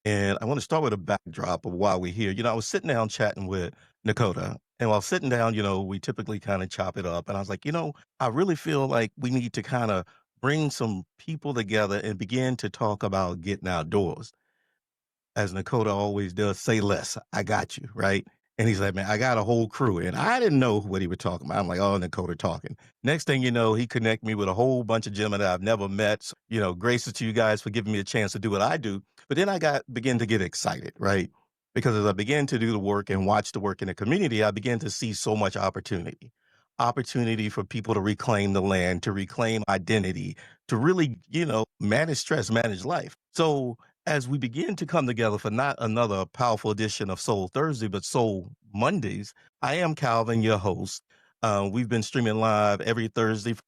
And I want to start with a backdrop of why we're here. I was sitting down chatting with Nakota. And while sitting down, we typically kind of chop it up. And I was like, I really feel like we need to kind of bring some people together and begin to talk about getting outdoors. As Nakota always does, say less. I got you, right? And he's like, man, I got a whole crew. And I didn't know what he was talking about. I'm like, oh, Nakota talking. Next thing you know, he connect me with a whole bunch of gentlemen that I've never met. So, gracious to you guys for giving me a chance to do what I do. But then begin to get excited, right? Because as I began to do the work and watch the work in the community, I began to see so much opportunity. Opportunity for people to reclaim the land, to reclaim identity, to really, manage stress, manage life. So as we begin to come together for not another powerful edition of Soul Thursday, but Soul Mondays, I am Calvin, your host. We've been streaming live every Thursday for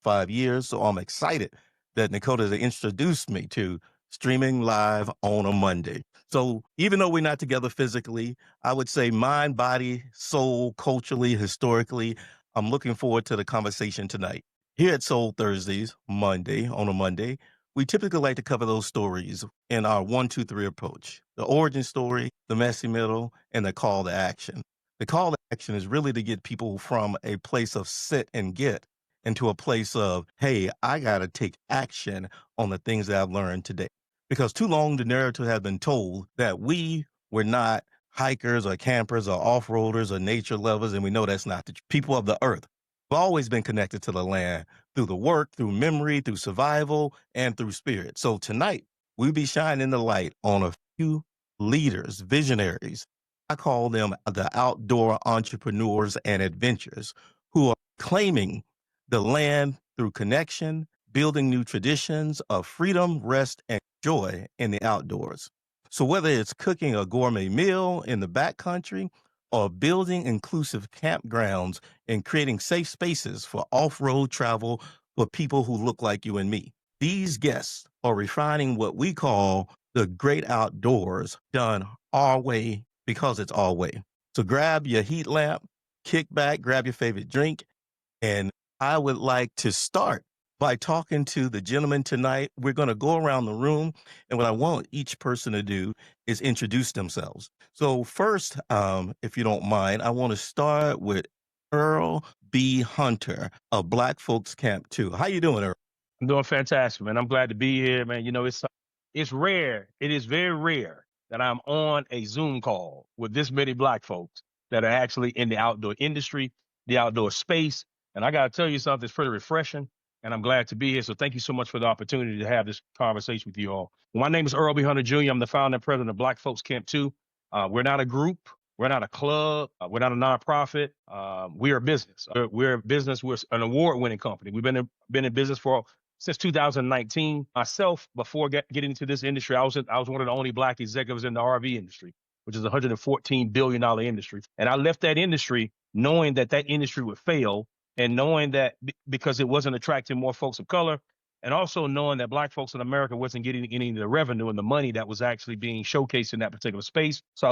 5 years, so I'm excited that Nakota has introduced me to streaming live on a Monday. So even though we're not together physically, I would say mind, body, soul, culturally, historically, I'm looking forward to the conversation tonight. Here at Soul Thursdays, on a Monday, we typically like to cover those stories in our 1, 2, 3 approach: the origin story, the messy middle, and the call to action. The call to action is really to get people from a place of sit and get into a place of, hey, I got to take action on the things that I've learned today. Because too long the narrative has been told that we were not hikers or campers or off-roaders or nature lovers, and we know that's not the people of the earth. We've always been connected to the land through the work, through memory, through survival, and through spirit. So tonight, we'll be shining the light on a few leaders, visionaries. I call them the outdoor entrepreneurs and adventurers who are claiming the land through connection, building new traditions of freedom, rest, and joy in the outdoors. So whether it's cooking a gourmet meal in the backcountry or building inclusive campgrounds and creating safe spaces for off-road travel for people who look like you and me, these guests are refining what we call the great outdoors done our way because it's our way. So grab your heat lamp, kick back, grab your favorite drink, and I would like to start by talking to the gentleman tonight. We're going to go around the room, and what I want each person to do is introduce themselves. So first, if you don't mind, I want to start with Earl B. Hunter of Black Folks Camp 2. How you doing, Earl? I'm doing fantastic, man. I'm glad to be here, man. It's rare. It is very rare that I'm on a Zoom call with this many black folks that are actually in the outdoor industry, the outdoor space. And I got to tell you something, it's pretty refreshing. And I'm glad to be here. So thank you so much for the opportunity to have this conversation with you all. My name is Earl B. Hunter Jr. I'm the founder and president of Black Folks Camp 2. We're not a group. We're not a club. We're not a nonprofit. We are a business. We're a business. We're an award-winning company. We've been in business for since 2019. Myself, before getting into this industry, I was one of the only black executives in the RV industry, which is a $114 billion industry. And I left that industry knowing that that industry would fail, and knowing that because it wasn't attracting more folks of color, and also knowing that black folks in America wasn't getting any of the revenue and the money that was actually being showcased in that particular space. So I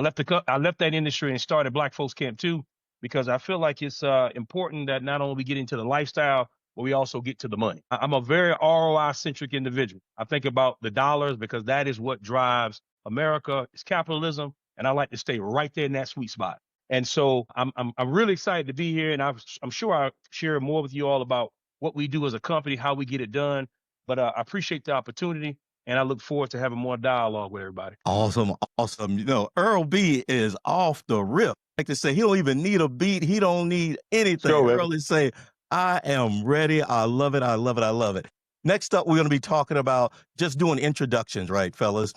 left that industry and started Black Folks Camp 2, because I feel like it's important that not only we get into the lifestyle, but we also get to the money. I'm a very ROI centric individual. I think about the dollars because that is what drives America. It's capitalism, and I like to stay right there in that sweet spot. And so I'm really excited to be here, and I'm sure I'll share more with you all about what we do as a company, how we get it done. But I appreciate the opportunity, and I look forward to having more dialogue with everybody. Awesome, awesome. Earl B is off the rip. Like to say, he don't even need a beat. He don't need anything. Sure, Earl is saying, I am ready. I love it. I love it. I love it. Next up, we're going to be talking about just doing introductions, right, fellas?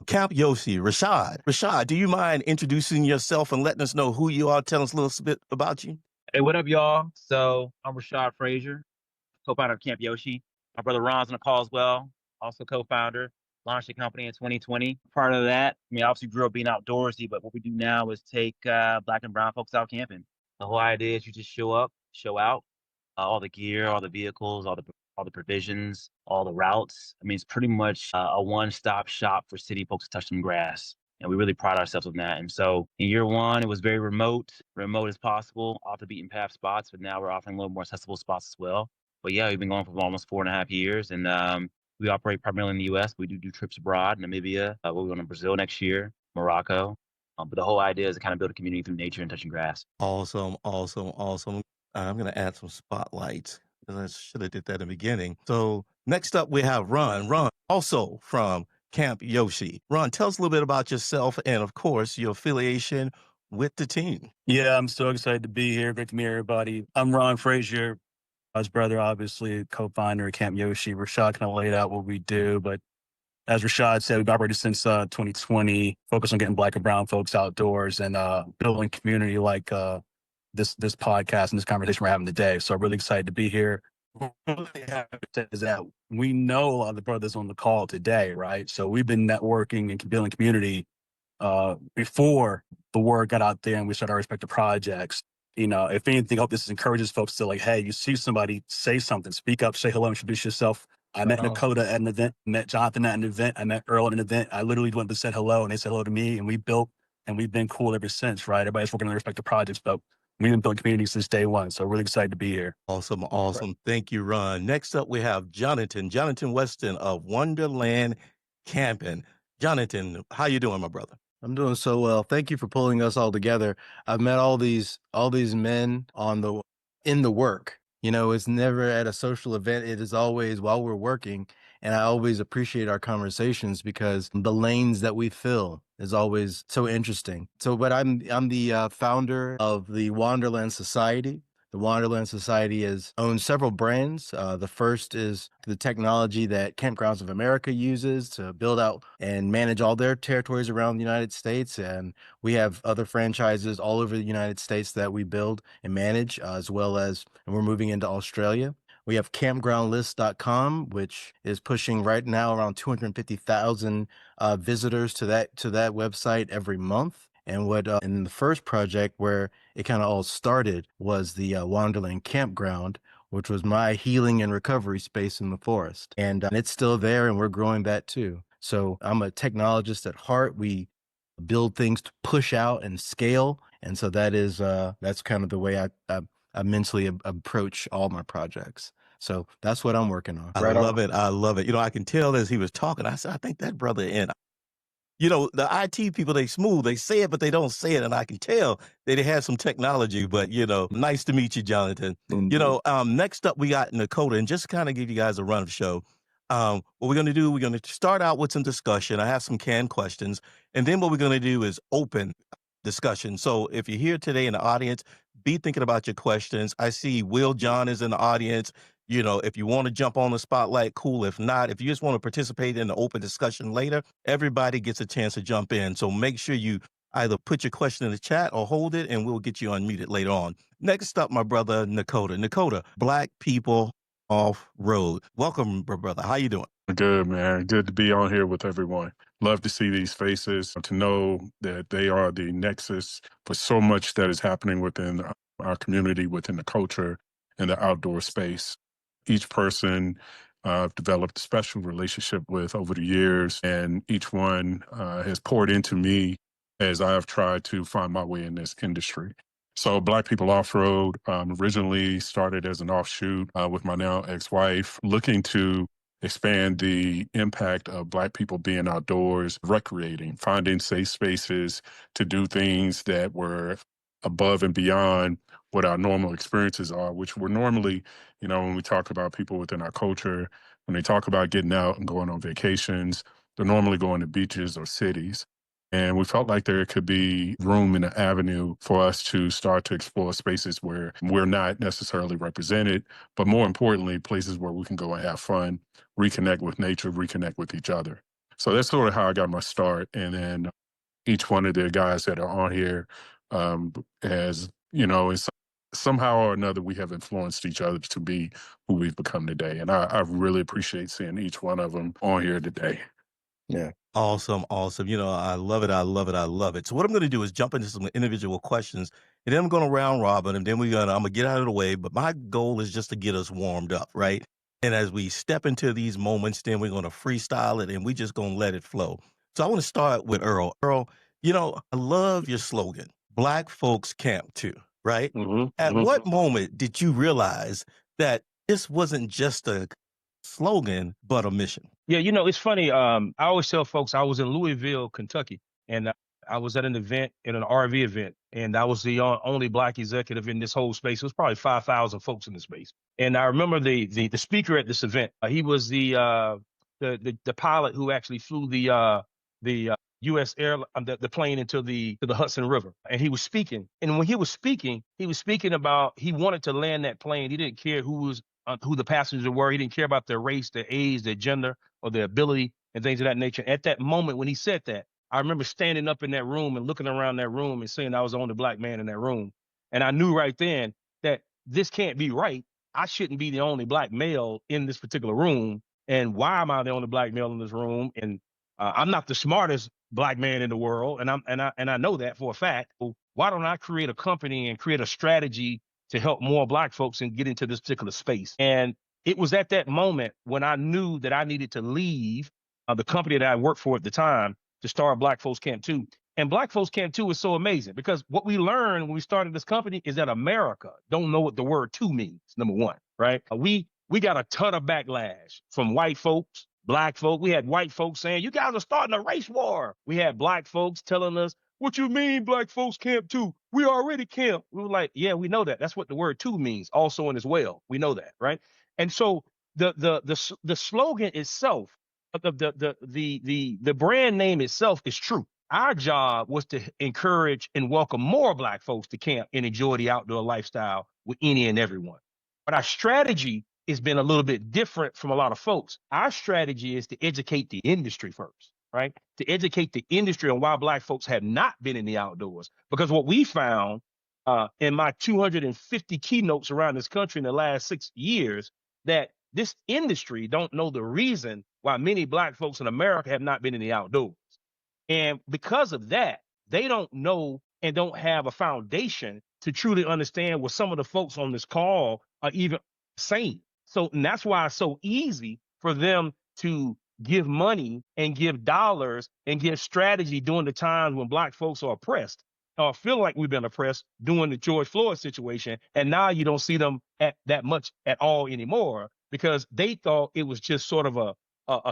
Camp Yoshi, Rashad. Rashad, do you mind introducing yourself and letting us know who you are? Tell us a little bit about you. Hey, what up, y'all? So I'm Rashad Frazier, co-founder of Camp Yoshi. My brother Ron's on the call as well, also co-founder. Launched the company in 2020. Part of that, I mean, obviously grew up being outdoorsy, but what we do now is take black and brown folks out camping. The whole idea is you just show up, show out, all the gear, all the vehicles, all the provisions, all the routes. I mean, it's pretty much a one-stop shop for city folks to touch some grass. And we really pride ourselves on that. And so in year one, it was very remote as possible, off the beaten path spots, but now we're offering a little more accessible spots as well. But yeah, we've been going for almost 4.5 years, and We operate primarily in the U.S. We do trips abroad, Namibia. We're going to Brazil next year, Morocco. But the whole idea is to kind of build a community through nature and touching grass. Awesome, awesome, awesome. I'm gonna add some spotlights, 'cause I should have did that in the beginning. So next up we have Ron. Ron, also from Camp Yoshi. Ron, tell us a little bit about yourself and of course your affiliation with the team. Yeah, I'm so excited to be here. Great to meet everybody. I'm Ron Frazier, his brother, obviously, co-founder of Camp Yoshi. Rashad kind of laid out what we do, but as Rashad said, we've operated since 2020, focused on getting Black and brown folks outdoors and building community like this podcast and this conversation we're having today. So I'm really excited to be here. What I'm really happy to say is that we know a lot of the brothers on the call today, right? So we've been networking and building community before the word got out there and we started our respective projects. You know, if anything, I hope this encourages folks to like, hey, you see somebody, say something, speak up, say hello, introduce yourself. I met Dakota at an event, met Jonathan at an event, I met Earl at an event. I literally went to said hello and they said hello to me and we built and we've been cool ever since, right? Everybody's working on their respective projects, but we've been building community since day one. So really excited to be here. Awesome, awesome. Thank you, Ron. Next up we have Jonathan Weston of Wonderland Camping. Jonathan, how you doing, my brother? I'm doing so well. Thank you for pulling us all together. I've met all these men in the work. You know, it's never at a social event. It is always while we're working. And I always appreciate our conversations because the lanes that we fill is always so interesting. So, but I'm the founder of the Wonderland Society. The Wonderland Society owns several brands. The first is the technology that Campgrounds of America uses to build out and manage all their territories around the United States. And we have other franchises all over the United States that we build and manage, as well as, and we're moving into Australia. We have campgroundlist.com, which is pushing right now around 250,000 visitors to that website every month. And what in the first project where it kind of all started was the Wonderland Campground, which was my healing and recovery space in the forest. And it's still there and we're growing that too. So I'm a technologist at heart. We build things to push out and scale. And so that's kind of the way I mentally approach all my projects. So that's what I'm working on. I love it. I love it. You know, I can tell as he was talking, I said, I think that brother in. You know, the IT people, they smooth. They say it, but they don't say it. And I can tell that they have some technology. But, you know, nice to meet you, Jonathan. You know, next up, we got Dakota. And just to kind of give you guys a run of the show, what we're going to do, we're going to start out with some discussion. I have some canned questions. And then what we're going to do is open discussion. So if you're here today in the audience, be thinking about your questions. I see Will John is in the audience. You know, if you want to jump on the spotlight, cool. If not, if you just want to participate in the open discussion later, everybody gets a chance to jump in. So make sure you either put your question in the chat or hold it and we'll get you unmuted later on. Next up, my brother, Nakota. Nakota, Black People Off Road. Welcome, brother. How you doing? Good, man. Good to be on here with everyone. Love to see these faces, to know that they are the nexus for so much that is happening within our community, within the culture and the outdoor space. Each person I've developed a special relationship with over the years, and each one has poured into me as I have tried to find my way in this industry. So Black People Off-Road originally started as an offshoot with my now ex-wife, looking to expand the impact of Black people being outdoors, recreating, finding safe spaces to do things that were above and beyond what our normal experiences are, which were normally, you know, when we talk about people within our culture, when they talk about getting out and going on vacations, they're normally going to beaches or cities. And we felt like there could be room and an avenue for us to start to explore spaces where we're not necessarily represented, but more importantly, places where we can go and have fun, reconnect with nature, reconnect with each other. So that's sort of how I got my start. And then each one of the guys that are on here has, you know, somehow or another, we have influenced each other to be who we've become today. And I really appreciate seeing each one of them on here today. Yeah. Awesome, awesome. You know, I love it. I love it. I love it. So what I'm going to do is jump into some individual questions, and then I'm going to round robin, and then I'm going to get out of the way. But my goal is just to get us warmed up, right? And as we step into these moments, then we're going to freestyle it, and we just going to let it flow. So I want to start with Earl. Earl, you know, I love your slogan, Black Folks Camp Too, right? At what moment did you realize that this wasn't just a slogan, but a mission. Yeah, it's funny. I always tell folks I was in Louisville, Kentucky, and I was at an event, in an RV event, and I was the only Black executive in this whole space. It was probably 5,000 folks in the space. And I remember the speaker at this event. He was the pilot who actually flew the U.S. the plane into the Hudson River, and he was speaking. And when he was speaking about he wanted to land that plane. He didn't care who the passengers were. He didn't care about their race, their age, their gender, or their ability, and things of that nature. At that moment when he said that, I remember standing up in that room and looking around that room and saying I was the only Black man in that room. And I knew right then that this can't be right. I shouldn't be the only Black male in this particular room. And why am I the only Black male in this room? And I'm not the smartest Black man in the world, and I know that for a fact. So why don't I create a company and create a strategy to help more Black folks and get into this particular space? And it was at that moment when I knew that I needed to leave the company that I worked for at the time to start Black Folks Camp 2. And Black Folks Camp 2 is so amazing because what we learned when we started this company is that America don't know what the word "two" means, number one, right? We got a ton of backlash from white folks, Black folk. We had white folks saying, you guys are starting a race war. We had Black folks telling us, what you mean, Black Folks Camp 2? We already camp. We were like, yeah, we know that. That's what the word "two" means, also and as well. We know that, right? And so the slogan itself, the brand name itself is true. Our job was to encourage and welcome more Black folks to camp and enjoy the outdoor lifestyle with any and everyone. But our strategy has been a little bit different from a lot of folks. Our strategy is to educate the industry first, right? To educate the industry on why Black folks have not been in the outdoors. Because what we found in my 250 keynotes around this country in the last 6 years, that this industry don't know the reason why many Black folks in America have not been in the outdoors. And because of that, they don't know and don't have a foundation to truly understand what some of the folks on this call are even saying. So, and that's why it's so easy for them to give money and give dollars and give strategy during the times when Black folks are oppressed or feel like we've been oppressed during the George Floyd situation. And now you don't see them at that much at all anymore because they thought it was just sort of a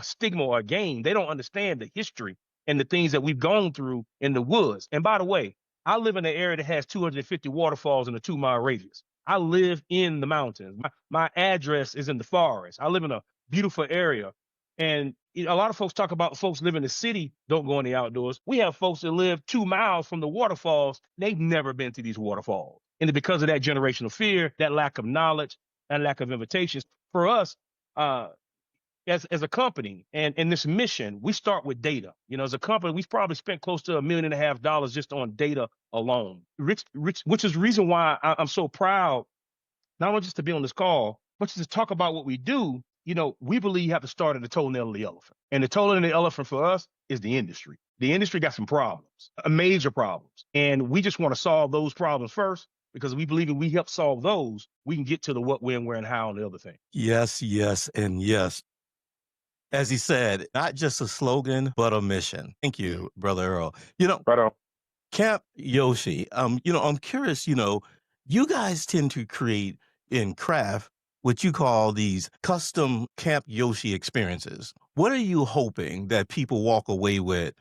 stigma or a game. They don't understand the history and the things that we've gone through in the woods. And by the way, I live in an area that has 250 waterfalls in a 2-mile radius. I live in the mountains. My address is in the forest. I live in a beautiful area. And a lot of folks talk about folks live in the city, don't go in the outdoors. We have folks that live 2 miles from the waterfalls. They've never been to these waterfalls. And because of that generational fear, that lack of knowledge, and lack of invitations, for us, as a company and in this mission, we start with data. As a company, we've probably spent close to $1.5 million just on data alone. Which is the reason why I'm so proud, not only just to be on this call, but to talk about what we do. We believe you have to start at the toenail of the elephant. And the toenail of the elephant for us is the industry. The industry got some problems, major problems. And we just want to solve those problems first, because we believe if we help solve those, we can get to the what, when, where, and how, and the other thing. Yes, yes, and yes. As he said, not just a slogan, but a mission. Thank you, Brother Earl. Right on. Camp Yoshi, I'm curious, you guys tend to create in craft what you call these custom Camp Yoshi experiences. What are you hoping that people walk away with,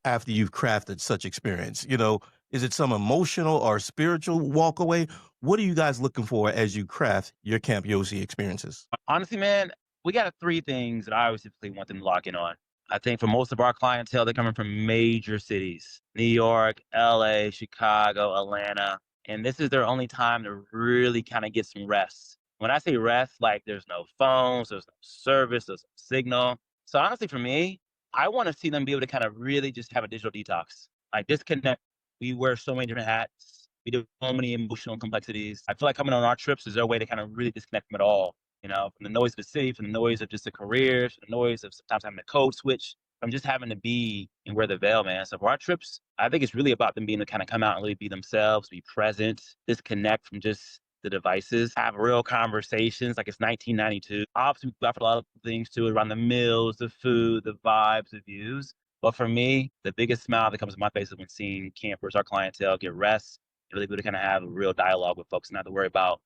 after you've crafted such experience? Is it some emotional or spiritual walk away? What are you guys looking for as you craft your Camp Yoshi experiences? Honestly, man, we got 3 things that I always typically want them to lock in on. I think for most of our clientele, they're coming from major cities: New York, LA, Chicago, Atlanta. And this is their only time to really kind of get some rest. When I say rest, like there's no phones, there's no service, there's no signal. So honestly, for me, I want to see them be able to kind of really just have a digital detox, like disconnect. We wear so many different hats. We do so many emotional complexities. I feel like coming on our trips is their way to kind of really disconnect from it all. From the noise of the city, from the noise of just the careers, from the noise of sometimes having to code switch, from just having to be and wear the veil, man. So for our trips, I think it's really about them being able to kind of come out and really be themselves, be present, disconnect from just the devices, have real conversations like it's 1992. Obviously, we offer a lot of things to it around the meals, the food, the vibes, the views. But for me, the biggest smile that comes to my face is when seeing campers, our clientele, get rest, and really be able to kind of have a real dialogue with folks and not to worry about,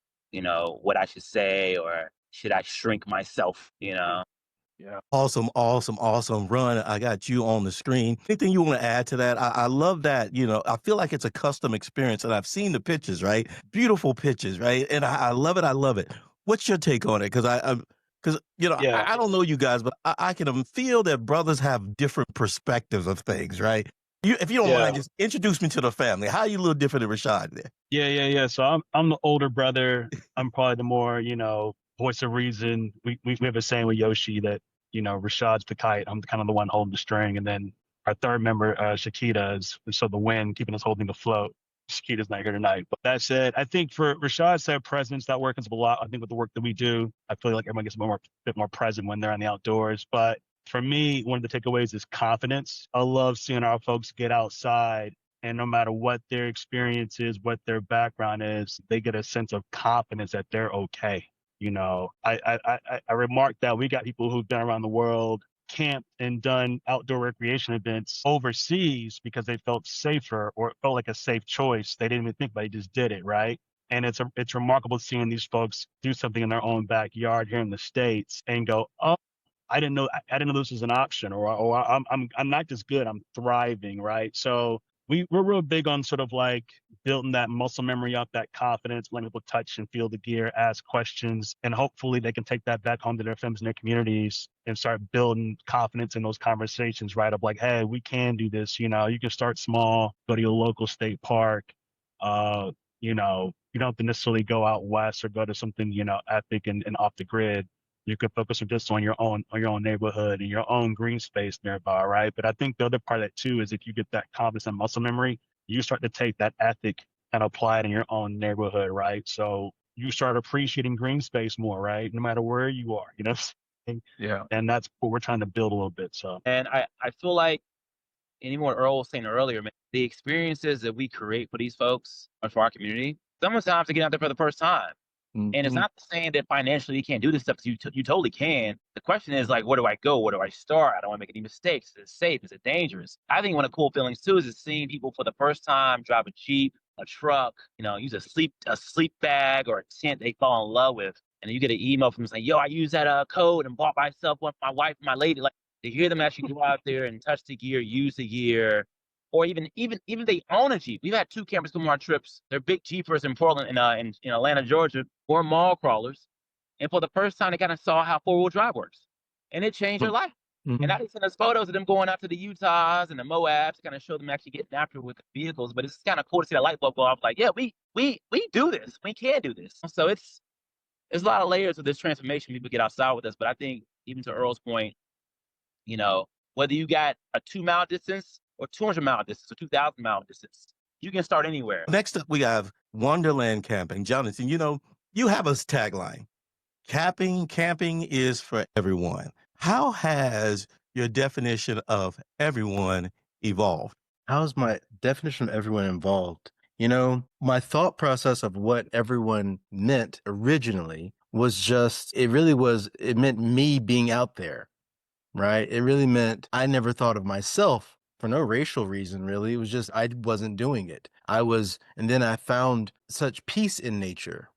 what I should say or should I shrink myself, you know? Yeah. Awesome, awesome, awesome. Run, I got you on the screen. Anything you want to add to that? I love that. I feel like it's a custom experience, and I've seen the pictures, right? Beautiful pictures, right? And I love it. I love it. What's your take on it? Because Yeah. I don't know you guys, but I can feel that brothers have different perspectives of things, right? If you don't Yeah. mind, just introduce me to the family. How are you a little different than Rashad there? Yeah. So I'm the older brother. I'm probably the more, voice of reason. We have a saying with Yoshi that, Rashad's the kite. I'm kind of the one holding the string. And then our third member, Shakita, is so the wind keeping us holding the float. Shakita's not here tonight. But that said, I think for Rashad's said presence, that works a lot. I think with the work that we do, I feel like everyone gets a bit more present when they're in the outdoors. But for me, one of the takeaways is confidence. I love seeing our folks get outside, and no matter what their experience is, what their background is, they get a sense of confidence that they're okay. I remarked that we got people who've been around the world, camped and done outdoor recreation events overseas because they felt safer or it felt like a safe choice. They didn't even think about it, they just did it, right? And it's remarkable seeing these folks do something in their own backyard here in the States and go, oh, I didn't know this was an option, or I'm not just good, I'm thriving, right? So we're real big on sort of like building that muscle memory up, that confidence, letting people touch and feel the gear, ask questions, and hopefully they can take that back home to their families and their communities and start building confidence in those conversations, right? Of like, hey, we can do this. You can start small, go to your local state park. You don't have to necessarily go out west or go to something, epic and off the grid. You could focus on your own neighborhood and your own green space nearby, right? But I think the other part of that too is if you get that confidence and muscle memory, you start to take that ethic and apply it in your own neighborhood, right? So you start appreciating green space more, right? No matter where you are, Yeah. And that's what we're trying to build a little bit. So And I feel like, and even what Earl was saying earlier, man, the experiences that we create for these folks or for our community, sometimes to get out there for the first time. And it's not saying that financially you can't do this stuff, 'cause you totally can. The question is like, where do I go? Where do I start? I don't want to make any mistakes. Is it safe? Is it dangerous? I think one of the cool feelings too is seeing people for the first time drive a Jeep, a truck, use a sleep bag or a tent they fall in love with. And then you get an email from them saying, yo, I use that code and bought myself one for my wife and my lady. Like to hear them actually go out there and touch the gear, use the gear, or even they own a Jeep. We've had 2 campers come on our trips. They're big Jeepers in Portland in Atlanta, Georgia, or mall crawlers. And for the first time, they kind of saw how 4-wheel drive works, and it changed their life. And now they send us photos of them going out to the Utahs and the Moabs, kind of show them actually getting after it with vehicles. But it's kind of cool to see that light bulb go off. Like, yeah, we do this. We can do this. So there's a lot of layers of this transformation. People get outside with us, but I think even to Earl's point, whether you got a 2-mile distance or 200-mile distance or 2,000-mile distance, you can start anywhere. Next up, we have Wonderland Camping. Jonathan, you have a tagline. Camping is for everyone. How has your definition of everyone evolved? How's my definition of everyone involved? My thought process of what everyone meant originally was just, it meant me being out there, right? It really meant I never thought of myself for no racial reason, really. It was just, I wasn't doing it. And then I found such peace in nature.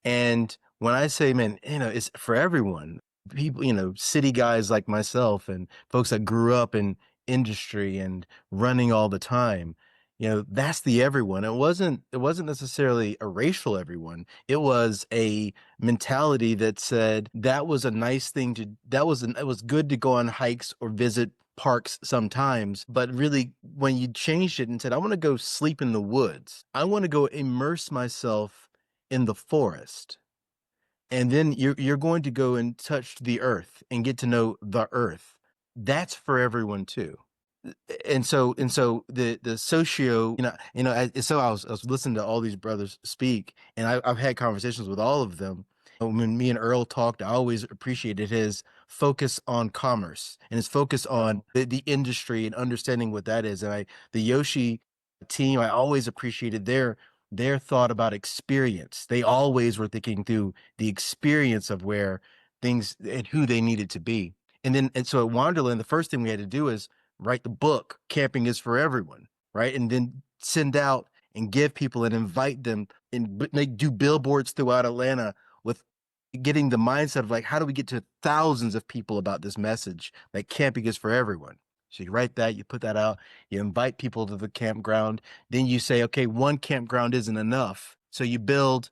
And when I say, man, it's for everyone, people, city guys like myself and folks that grew up in industry and running all the time, that's the everyone. It wasn't necessarily a racial everyone. It was a mentality that said that was a nice thing it was good to go on hikes or visit parks sometimes, but really when you changed it and said, I want to go sleep in the woods, I want to go immerse myself in the forest, and then you're going to go and touch the earth and get to know the earth. That's for everyone too. And so the socio, so I was listening to all these brothers speak, and I've had conversations with all of them. When me and Earl talked, I always appreciated his focus on commerce and his focus on the industry and understanding what that is. And the Yoshi team, I always appreciated their thought about experience. They always were thinking through the experience of where things and who they needed to be. And so at Wonderland, the first thing we had to do is write the book, Camping is for Everyone, right? And then send out and give people and invite them and do billboards throughout Atlanta with getting the mindset of like, how do we get to thousands of people about this message that camping is for everyone? So you write that, you put that out, you invite people to the campground. Then you say, okay, one campground isn't enough. So you build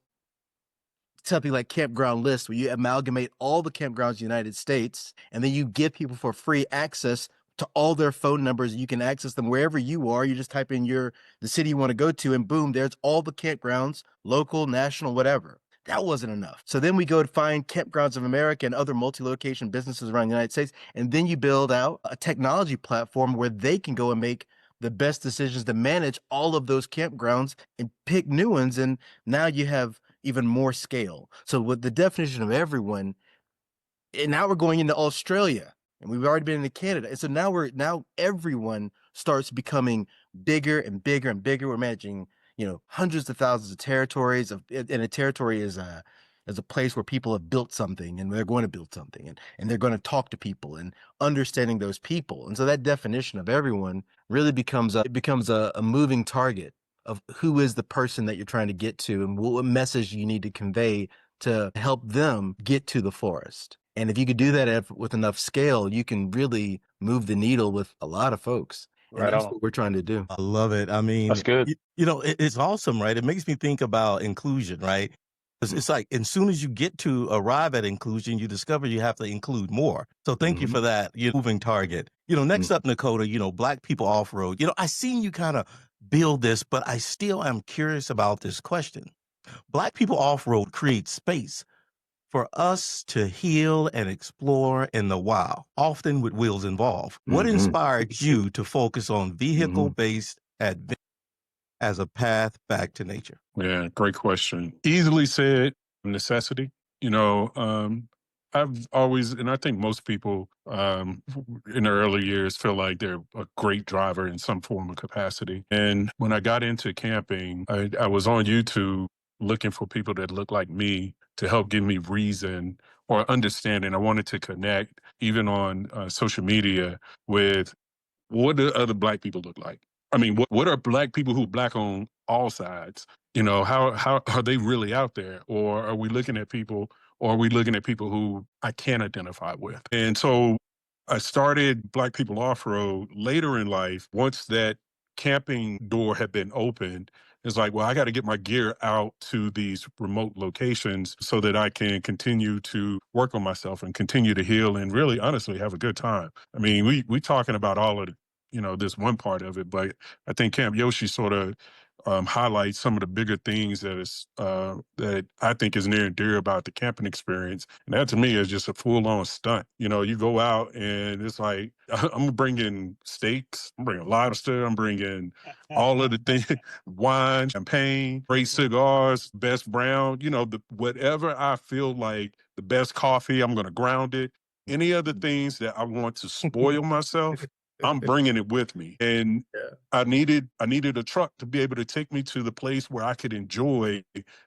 something like Campground List, where you amalgamate all the campgrounds in the United States, and then you give people for free access to all their phone numbers. You can access them wherever you are. You just type in the city you want to go to, and boom, there's all the campgrounds, local, national, whatever. That wasn't enough. So then we go to find Campgrounds of America and other multi-location businesses around the United States, and then you build out a technology platform where they can go and make the best decisions to manage all of those campgrounds and pick new ones. And now you have even more scale. So with the definition of everyone, and now we're going into Australia, and we've already been into Canada. And so now everyone starts becoming bigger and bigger and bigger. We're managing, hundreds of thousands of territories and a territory is a place where people have built something and they're going to build something and they're going to talk to people and understanding those people. And so that definition of everyone really becomes a moving target of who is the person that you're trying to get to and what message you need to convey to help them get to the forest. And if you could do that with enough scale, you can really move the needle with a lot of folks. And Right that's on. what we're trying to do. I love it. I mean, That's good. it's awesome, right? It makes me think about inclusion, right? It's like as soon as you get to arrive at inclusion, you discover you have to include more. So thank you for that, moving target. Next up, Nakota, Black People Off-Road. I seen you kind of build this, but I still am curious about this question. Black People Off-Road creates space for us to heal and explore in the wild, often with wheels involved. What inspired you to focus on vehicle-based adventure as a path back to nature? Yeah, great question. Easily said, necessity. I've always, and I think most people in the early years feel like they're a great driver in some form of capacity. And when I got into camping, I was on YouTube looking for people that look like me to help give me reason or understanding. I wanted to connect, even on social media, with what do other Black people look like? I mean, what are Black people who Black on all sides? How are they really out there? Or are we looking at people, or are we looking at people who I can't identify with? And so I started Black People Off-Road later in life. Once that camping door had been opened, it's like, well, I got to get my gear out to these remote locations so that I can continue to work on myself and continue to heal and really honestly have a good time. I mean, we talking about all of this one part of it, but I think Camp Yoshi sort of highlights some of the bigger things that I think is near and dear about the camping experience. And that to me is just a full-on stunt. You go out and it's like, I'm bringing steaks, I'm bringing lobster, I'm bringing all of the things, wine, champagne, great cigars, best brown, whatever I feel like, the best coffee, I'm going to ground it. Any other things that I want to spoil myself, I'm bringing it with me. And I needed a truck to be able to take me to the place where I could enjoy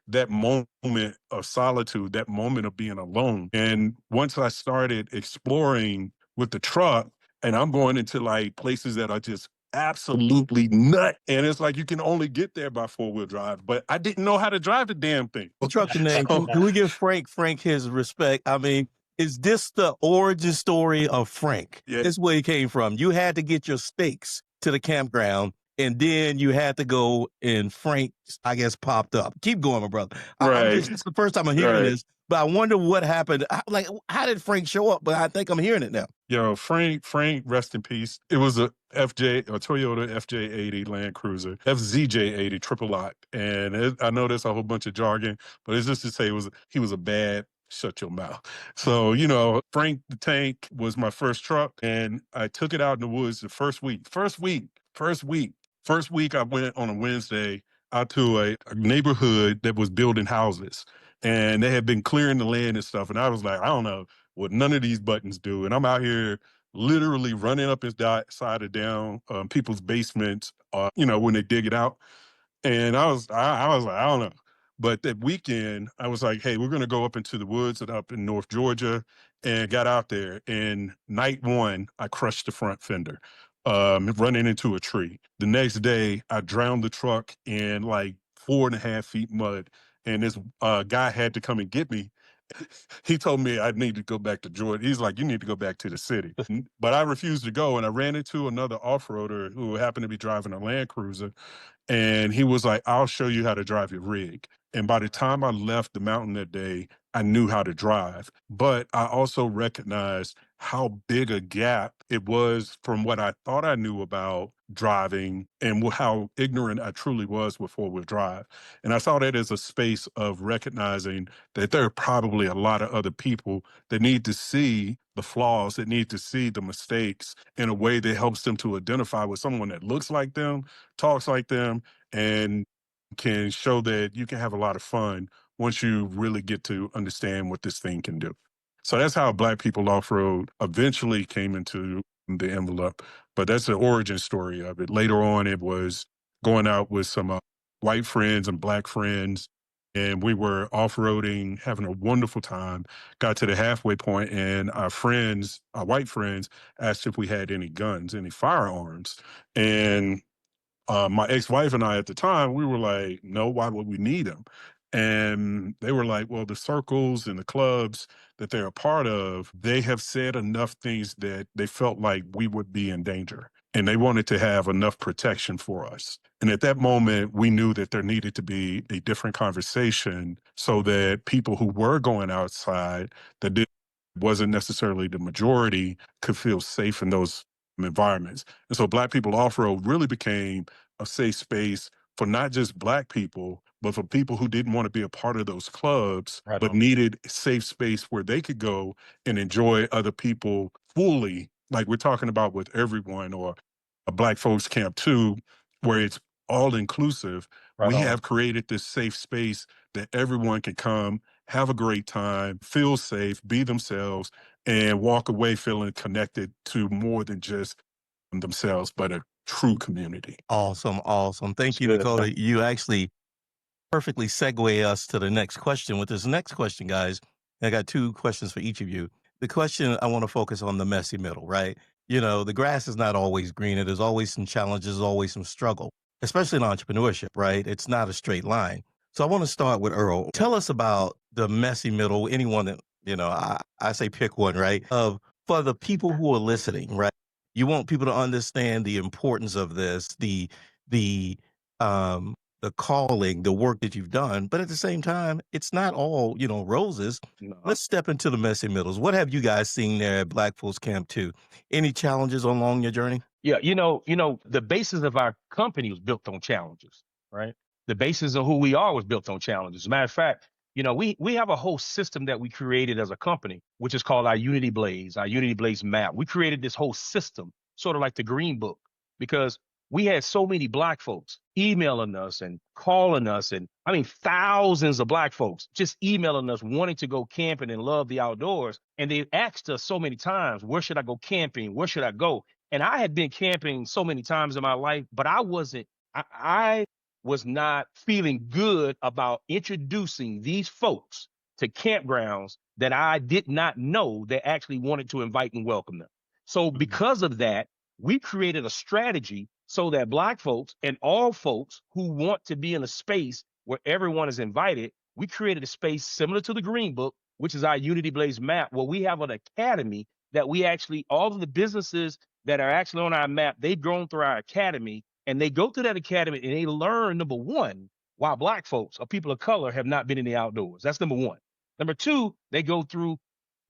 that moment of solitude, that moment of being alone. And once I started exploring with the truck, and I'm going into like places that are just absolutely nut. And it's like you can only get there by 4-wheel drive. But I didn't know how to drive the damn thing. Well, truck the name. Can we give Frank his respect? I mean, is this the origin story of Frank? Yeah. This is where he came from. You had to get your steaks to the campground, and then you had to go, and Frank, I guess, popped up. Keep going, my brother. This is the first time I'm hearing this, but I wonder what happened. How did Frank show up? But I think I'm hearing it now. Yo, Frank, rest in peace. It was a Toyota FJ80 Land Cruiser, FZJ80 triple lock. And I know there's a whole bunch of jargon, but it's just to say he was a bad, shut your mouth. So, Frank the Tank was my first truck, and I took it out in the woods the first week. First week I went on a Wednesday out to a neighborhood that was building houses, and they had been clearing the land and stuff. And I was like, I don't know what none of these buttons do. And I'm out here literally running up and side of down people's basements, when they dig it out. And I was like, I don't know. But that weekend, I was like, hey, we're going to go up into the woods and up in North Georgia, and got out there. And night one, I crushed the front fender, running into a tree. The next day, I drowned the truck in like 4.5 feet mud. And this guy had to come and get me. he told me I need to go back to Georgia. He's like, you need to go back to the city. But I refused to go. And I ran into another off-roader who happened to be driving a Land Cruiser. And he was like, I'll show you how to drive your rig. And by the time I left the mountain that day, I knew how to drive. But I also recognized how big a gap it was from what I thought I knew about driving and how ignorant I truly was with four-wheel drive. And I saw that as a space of recognizing that there are probably a lot of other people that need to see the flaws, that need to see the mistakes in a way that helps them to identify with someone that looks like them, talks like them, and can show that you can have a lot of fun once you really get to understand what this thing can do. So that's how Black People Off Road eventually came into the envelope. But that's the origin story of it. Later on, it was going out with some white friends and Black friends, and we were off roading, having a wonderful time. Got to the halfway point, and our friends, our white friends, asked if we had any guns, any firearms. And my ex-wife and I at the time, we were like, no, why would we need them? And they were like, well, the circles and the clubs that they're a part of, they have said enough things that they felt like we would be in danger. And they wanted to have enough protection for us. And at that moment, we knew that there needed to be a different conversation so that people who were going outside that wasn't necessarily the majority could feel safe in those environments. And so Black People Off-Road really became a safe space for not just Black people, but for people who didn't want to be a part of those clubs, Right but on. needed a safe space where they could go and enjoy other people fully, like we're talking about with everyone, or a Black Folks Camp 2, where it's all inclusive. Right We on. have created this safe space that everyone can come, have a great time, feel safe, be themselves, and walk away feeling connected to more than just themselves, but a true community. Awesome, awesome. Thank That's you, good. Dakota. You actually perfectly segue us to the next question. With this next question, guys, I got two questions for each of you. The question, I want to focus on the messy middle, right? You know, the grass is not always greener. There's always some challenges, always some struggle, especially in entrepreneurship, right? It's not a straight line. So I want to start with Earl. Tell us about the messy middle. Anyone that, I say pick one, right? For the people who are listening, right? You want people to understand the importance of this, the um the calling, the work that you've done, but at the same time, it's not all, roses. No. Let's step into the messy middles. What have you guys seen there at Black Folks Camp 2? Any challenges along your journey? Yeah, the basis of our company was built on challenges, right? The basis of who we are was built on challenges. As a matter of fact, we have a whole system that we created as a company, which is called our Unity Blaze map. We created this whole system, sort of like the Green Book, because we had so many Black folks emailing us and calling us, and I mean thousands of Black folks just emailing us wanting to go camping and love the outdoors. And they asked us so many times, where should I go camping? Where should I go? And I had been camping so many times in my life, but I was not feeling good about introducing these folks to campgrounds that I did not know that actually wanted to invite and welcome them. So because of that, we created a strategy so that Black folks and all folks who want to be in a space where everyone is invited, we created a space similar to the Green Book, which is our Unity Blaze map, where we have an academy that we actually, all of the businesses that are actually on our map, they've grown through our academy, and they go through that academy and they learn, number one, why Black folks or people of color have not been in the outdoors. That's number one. Number two, they go through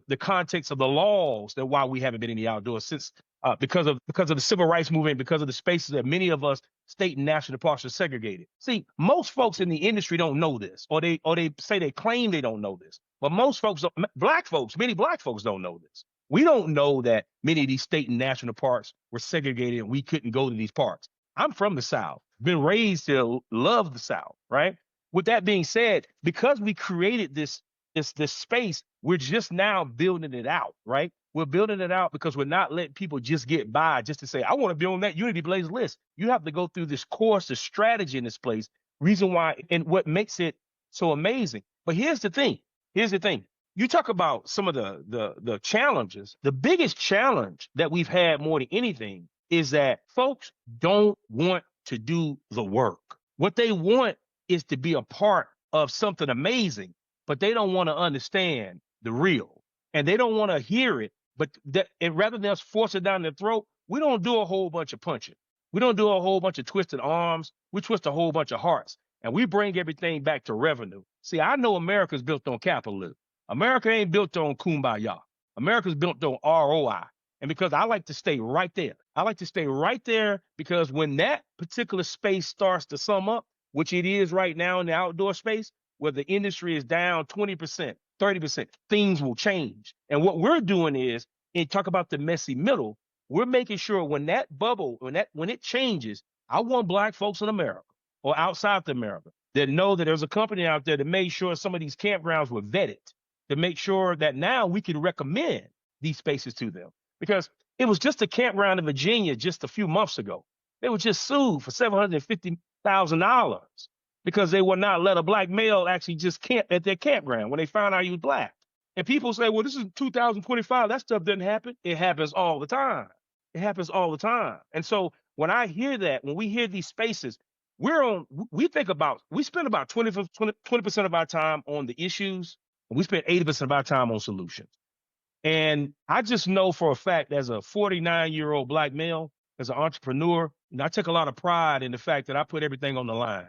the context of the laws that why we haven't been in the outdoors since because of the civil rights movement, because of the spaces that many of us state and national parks are segregated. See, most folks in the industry don't know this, or they say they claim they don't know this. But most folks, many Black folks don't know this. We don't know that many of these state and national parks were segregated and we couldn't go to these parks. I'm from the South, been raised to love the South, right? With that being said, because we created this space, we're just now building it out, right? We're building it out because we're not letting people just get by just to say, I want to be on that Unity Blaze list. You have to go through this course, the strategy in this place, reason why, and what makes it so amazing. But here's the thing. You talk about some of the challenges. The biggest challenge that we've had more than anything is that folks don't want to do the work. What they want is to be a part of something amazing, but they don't want to understand the real, and they don't want to hear it. But and rather than us force it down their throat, we don't do a whole bunch of punching. We don't do a whole bunch of twisted arms. We twist a whole bunch of hearts, and we bring everything back to revenue. See, I know America's built on capitalism. America ain't built on kumbaya. America's built on ROI. And because I like to stay right there, I like to stay right there because when that particular space starts to sum up, which it is right now in the outdoor space, where the industry is down 20%, 30%, things will change. And what we're doing is, and talk about the messy middle, we're making sure when that bubble, when it changes, I want Black folks in America or outside of America that know that there's a company out there that made sure some of these campgrounds were vetted, to make sure that now we can recommend these spaces to them. Because it was just a campground in Virginia just a few months ago. They were just sued for $750,000 because they would not let a Black male actually just camp at their campground when they found out he was Black. And people say, well, this is 2025. That stuff doesn't happen. It happens all the time. It happens all the time. And so when I hear that, when we hear these spaces, we spend about 20% of our time on the issues, and we spend 80% of our time on solutions. And I just know for a fact, as a 49-year-old Black male, as an entrepreneur, I take a lot of pride in the fact that I put everything on the line.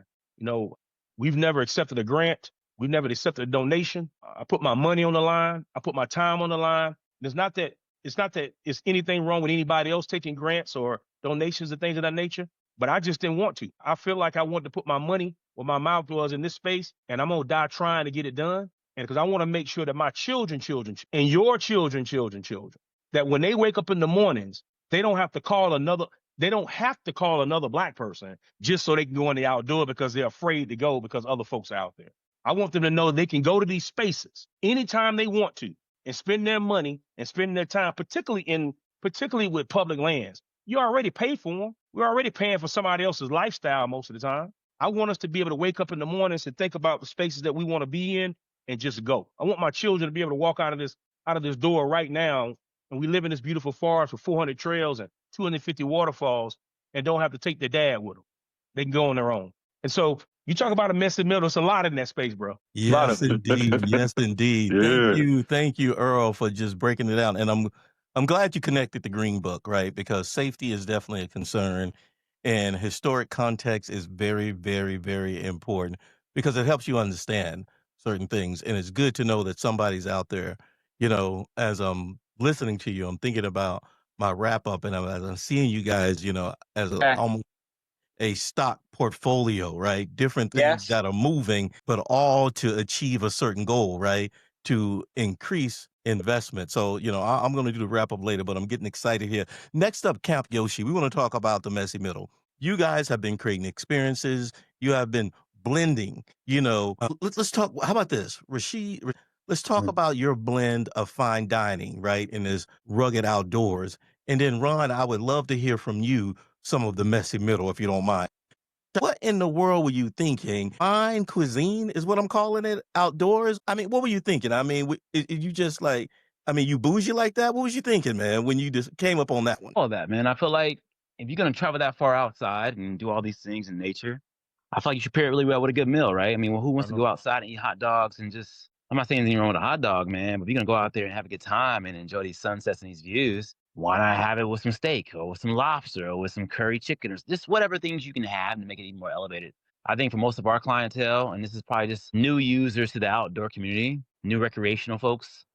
We've never accepted a grant. We've never accepted a donation. I put my money on the line. I put my time on the line. It's not that it's anything wrong with anybody else taking grants or donations and things of that nature, but I just didn't want to. I feel like I wanted to put my money where my mouth was in this space, and I'm going to die trying to get it done. And because I want to make sure that my children, and your children, that when they wake up in the mornings, they don't have to call another Black person just so they can go in the outdoor because they're afraid to go because other folks are out there. I want them to know they can go to these spaces anytime they want to and spend their money and spend their time, particularly with public lands. You already pay for them. We're already paying for somebody else's lifestyle most of the time. I want us to be able to wake up in the mornings and think about the spaces that we want to be in and just go. I want my children to be able to walk out of this door right now, and we live in this beautiful forest with 400 trails and 250 waterfalls, and don't have to take their dad with them. They can go on their own. And so you talk about a messy middle. It's a lot in that space, bro. Yes, indeed. Yes, indeed. Yeah. Thank you, Earl, for just breaking it out. And I'm glad you connected the Green Book, right? Because safety is definitely a concern, and historic context is very, very, very important because it helps you understand certain things. And it's good to know that somebody's out there. As I'm listening to you, I'm thinking about my wrap up, and as I'm seeing you guys, as almost a stock portfolio, right? Different things Yes. that are moving, but all to achieve a certain goal, right? To increase investment. So, I'm going to do the wrap up later, but I'm getting excited here. Next up, Camp Yoshi. We want to talk about the messy middle. You guys have been creating experiences. You have been blending, let's talk. How about this, Rashid? Let's talk about your blend of fine dining, right? In this rugged outdoors. And then Ron, I would love to hear from you some of the messy middle, if you don't mind. What in the world were you thinking? Fine cuisine is what I'm calling it outdoors. I mean, what were you thinking? I mean, you just you bougie like that? What was you thinking, man, when you just came up on that one? All that, man. I feel like if you're going to travel that far outside and do all these things in nature, I feel like you should pair it really well with a good meal, right? I mean, who wants to go outside and eat hot dogs and just, I'm not saying anything wrong with a hot dog, man, but if you're going to go out there and have a good time and enjoy these sunsets and these views, why not have it with some steak or with some lobster or with some curry chicken or just whatever things you can have to make it even more elevated. I think for most of our clientele, and this is probably just new users to the outdoor community, new recreational folks,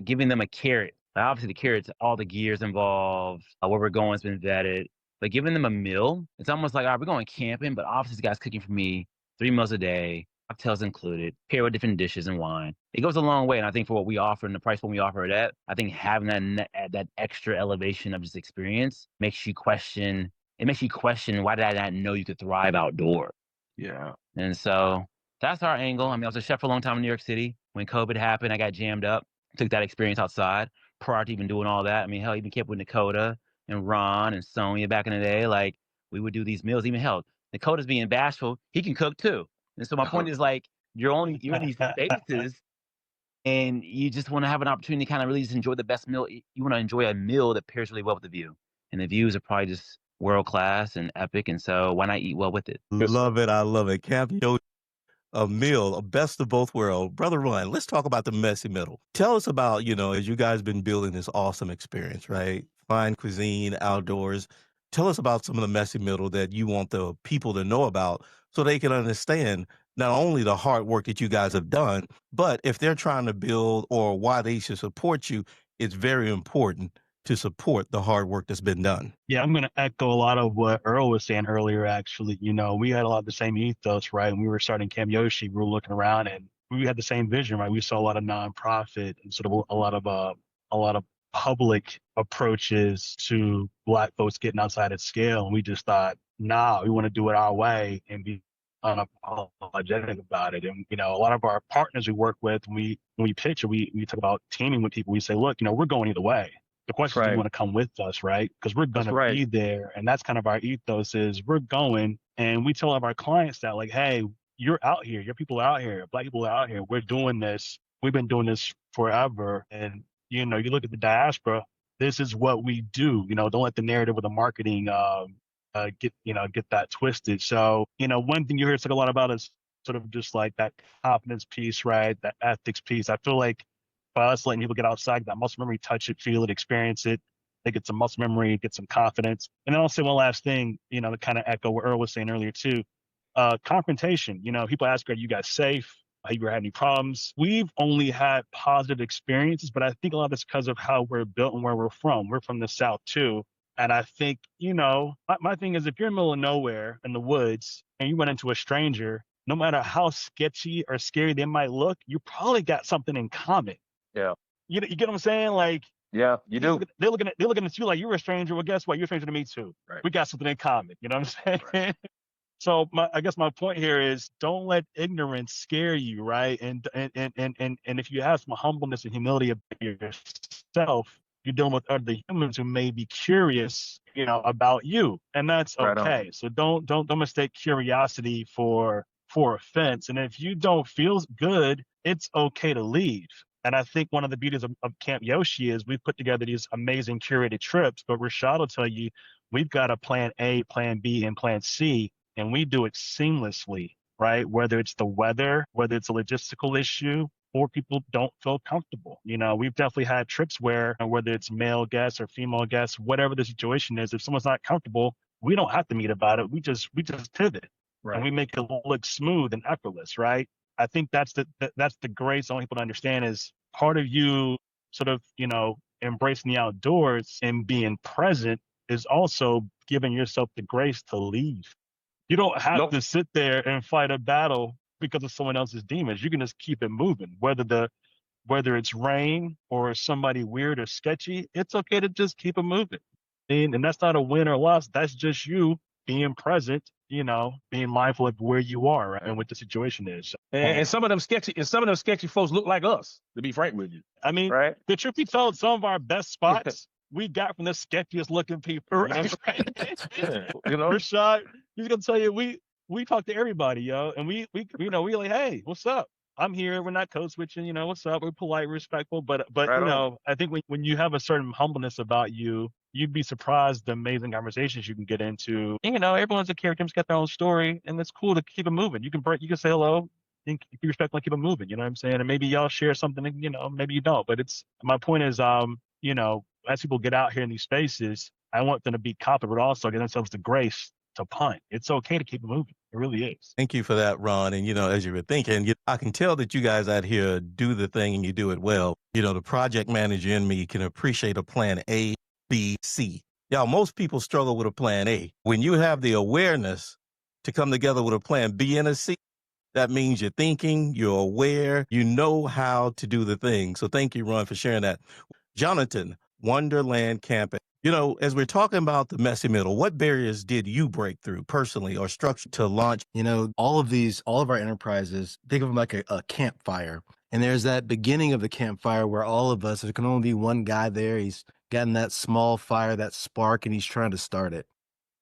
giving them a carrot. Obviously, the carrot's all the gears involved, where we're going has been vetted. But giving them a meal, it's almost like, all right, we're going camping, but obviously this guy's cooking for me 3 meals a day, cocktails included, paired with different dishes and wine. It goes a long way. And I think for what we offer and the price point we offer it at, I think having that extra elevation of this experience makes you question, why did I not know you could thrive outdoor? Yeah. And so that's our angle. I mean, I was a chef for a long time in New York City. When COVID happened, I got jammed up, took that experience outside prior to even doing all that. I mean, hell, even kept with Dakota and Ron and Sonia back in the day. Like, we would do these meals. Even hell, Dakota's being bashful. He can cook too. And so my point is, like, you're in these spaces and you just want to have an opportunity to kind of really just enjoy the best meal. You want to enjoy a meal that pairs really well with the view. And the views are probably just world class and epic. And so why not eat well with it? Love it. I love it. Camp Yoshi. a meal, a best of both worlds. Brother Ron, let's talk about the messy middle. Tell us about, as you guys been building this awesome experience, right? Fine cuisine, outdoors. Tell us about some of the messy middle that you want the people to know about so they can understand not only the hard work that you guys have done, but if they're trying to build or why they should support you, it's very important to support the hard work that's been done. Yeah, I'm going to echo a lot of what Earl was saying earlier, actually. We had a lot of the same ethos, right? When we were starting Camp Yoshi, we were looking around and we had the same vision, right? We saw a lot of nonprofit and sort of a lot of public approaches to Black folks getting outside of scale. And we just thought, nah, we want to do it our way and be unapologetic about it. And, a lot of our partners we work with, when we pitch or we talk about teaming with people, we say, look, we're going either way. The question is, do you want to come with us, right? Because we're going to be there. And that's kind of our ethos is we're going. And we tell all of our clients that, like, hey, you're out here. Your people are out here. Black people are out here. We're doing this. We've been doing this forever. And, you look at the diaspora, this is what we do. Don't let the narrative of the marketing get that twisted. So, one thing you hear us talk a lot about is sort of just like that confidence piece, right? That ethics piece. I feel like by us letting people get outside, that muscle memory, touch it, feel it, experience it, they get some muscle memory, get some confidence. And then I'll say one last thing, to kind of echo what Earl was saying earlier too. Confrontation. People ask, are you guys safe? Have you ever had any problems? We've only had positive experiences, but I think a lot of it's because of how we're built and where we're from. We're from the South too. And I think, my thing is if you're in the middle of nowhere in the woods and you run into a stranger, no matter how sketchy or scary they might look, you probably got something in common. Yeah. You get what I'm saying? Like, yeah, you do. They're looking at you like you're a stranger. Well, guess what? You're a stranger to me too. Right. We got something in common. You know what I'm saying? Right. So I guess my point here is don't let ignorance scare you, right? And if you have some humbleness and humility about yourself, you're dealing with other humans who may be curious, about you, and that's okay. Right. So don't mistake curiosity for offense. And if you don't feel good, it's okay to leave. And I think one of the beauties of Camp Yoshi is we've put together these amazing curated trips, but Rashad will tell you we've got a plan A, plan B, and plan C, and we do it seamlessly, right? Whether it's the weather, whether it's a logistical issue, or people don't feel comfortable. We've definitely had trips where, whether it's male guests or female guests, whatever the situation is, if someone's not comfortable, we don't have to meet about it. We just pivot. Right. And we make it look smooth and effortless, right? I think that's the grace I want people to understand is part of you sort of, embracing the outdoors and being present is also giving yourself the grace to leave. You don't have to sit there and fight a battle because of someone else's demons. You can just keep it moving. Whether it's rain or somebody weird or sketchy, it's okay to just keep it moving. And that's not a win or loss. That's just you being present, being mindful of where you are, right, and what the situation is. And some of them sketchy folks look like us, to be frank with you. I mean, right? The truth be told, some of our best spots we got from the sketchiest looking people. Right? Rashad, he's gonna tell you we talk to everybody, yo, and we like, hey, what's up? I'm here. We're not code switching. What's up? We're polite, respectful, but right I think when you have a certain humbleness about you, you'd be surprised the amazing conversations you can get into. And, everyone's a character, has got their own story, and it's cool to keep it moving. You can say hello, and be respectful, and keep it moving. You know what I'm saying? And maybe y'all share something, maybe you don't. But my point is, as people get out here in these spaces, I want them to be confident, but also give themselves the grace to punt. It's okay to keep it moving. It really is. Thank you for that, Ron. And, as you were thinking, I can tell that you guys out here do the thing and you do it well. The project manager in me can appreciate a plan A, B, C. Y'all, most people struggle with a plan A. When you have the awareness to come together with a plan B and a C, that means you're thinking, you're aware, you know how to do the thing. So thank you, Ron, for sharing that. Jonathan, Wonderland Campus. As we're talking about the messy middle, what barriers did you break through personally or structure to launch? All of our enterprises, think of them like a campfire. And there's that beginning of the campfire where all of us, there can only be one guy there. He's gotten that small fire, that spark, and he's trying to start it.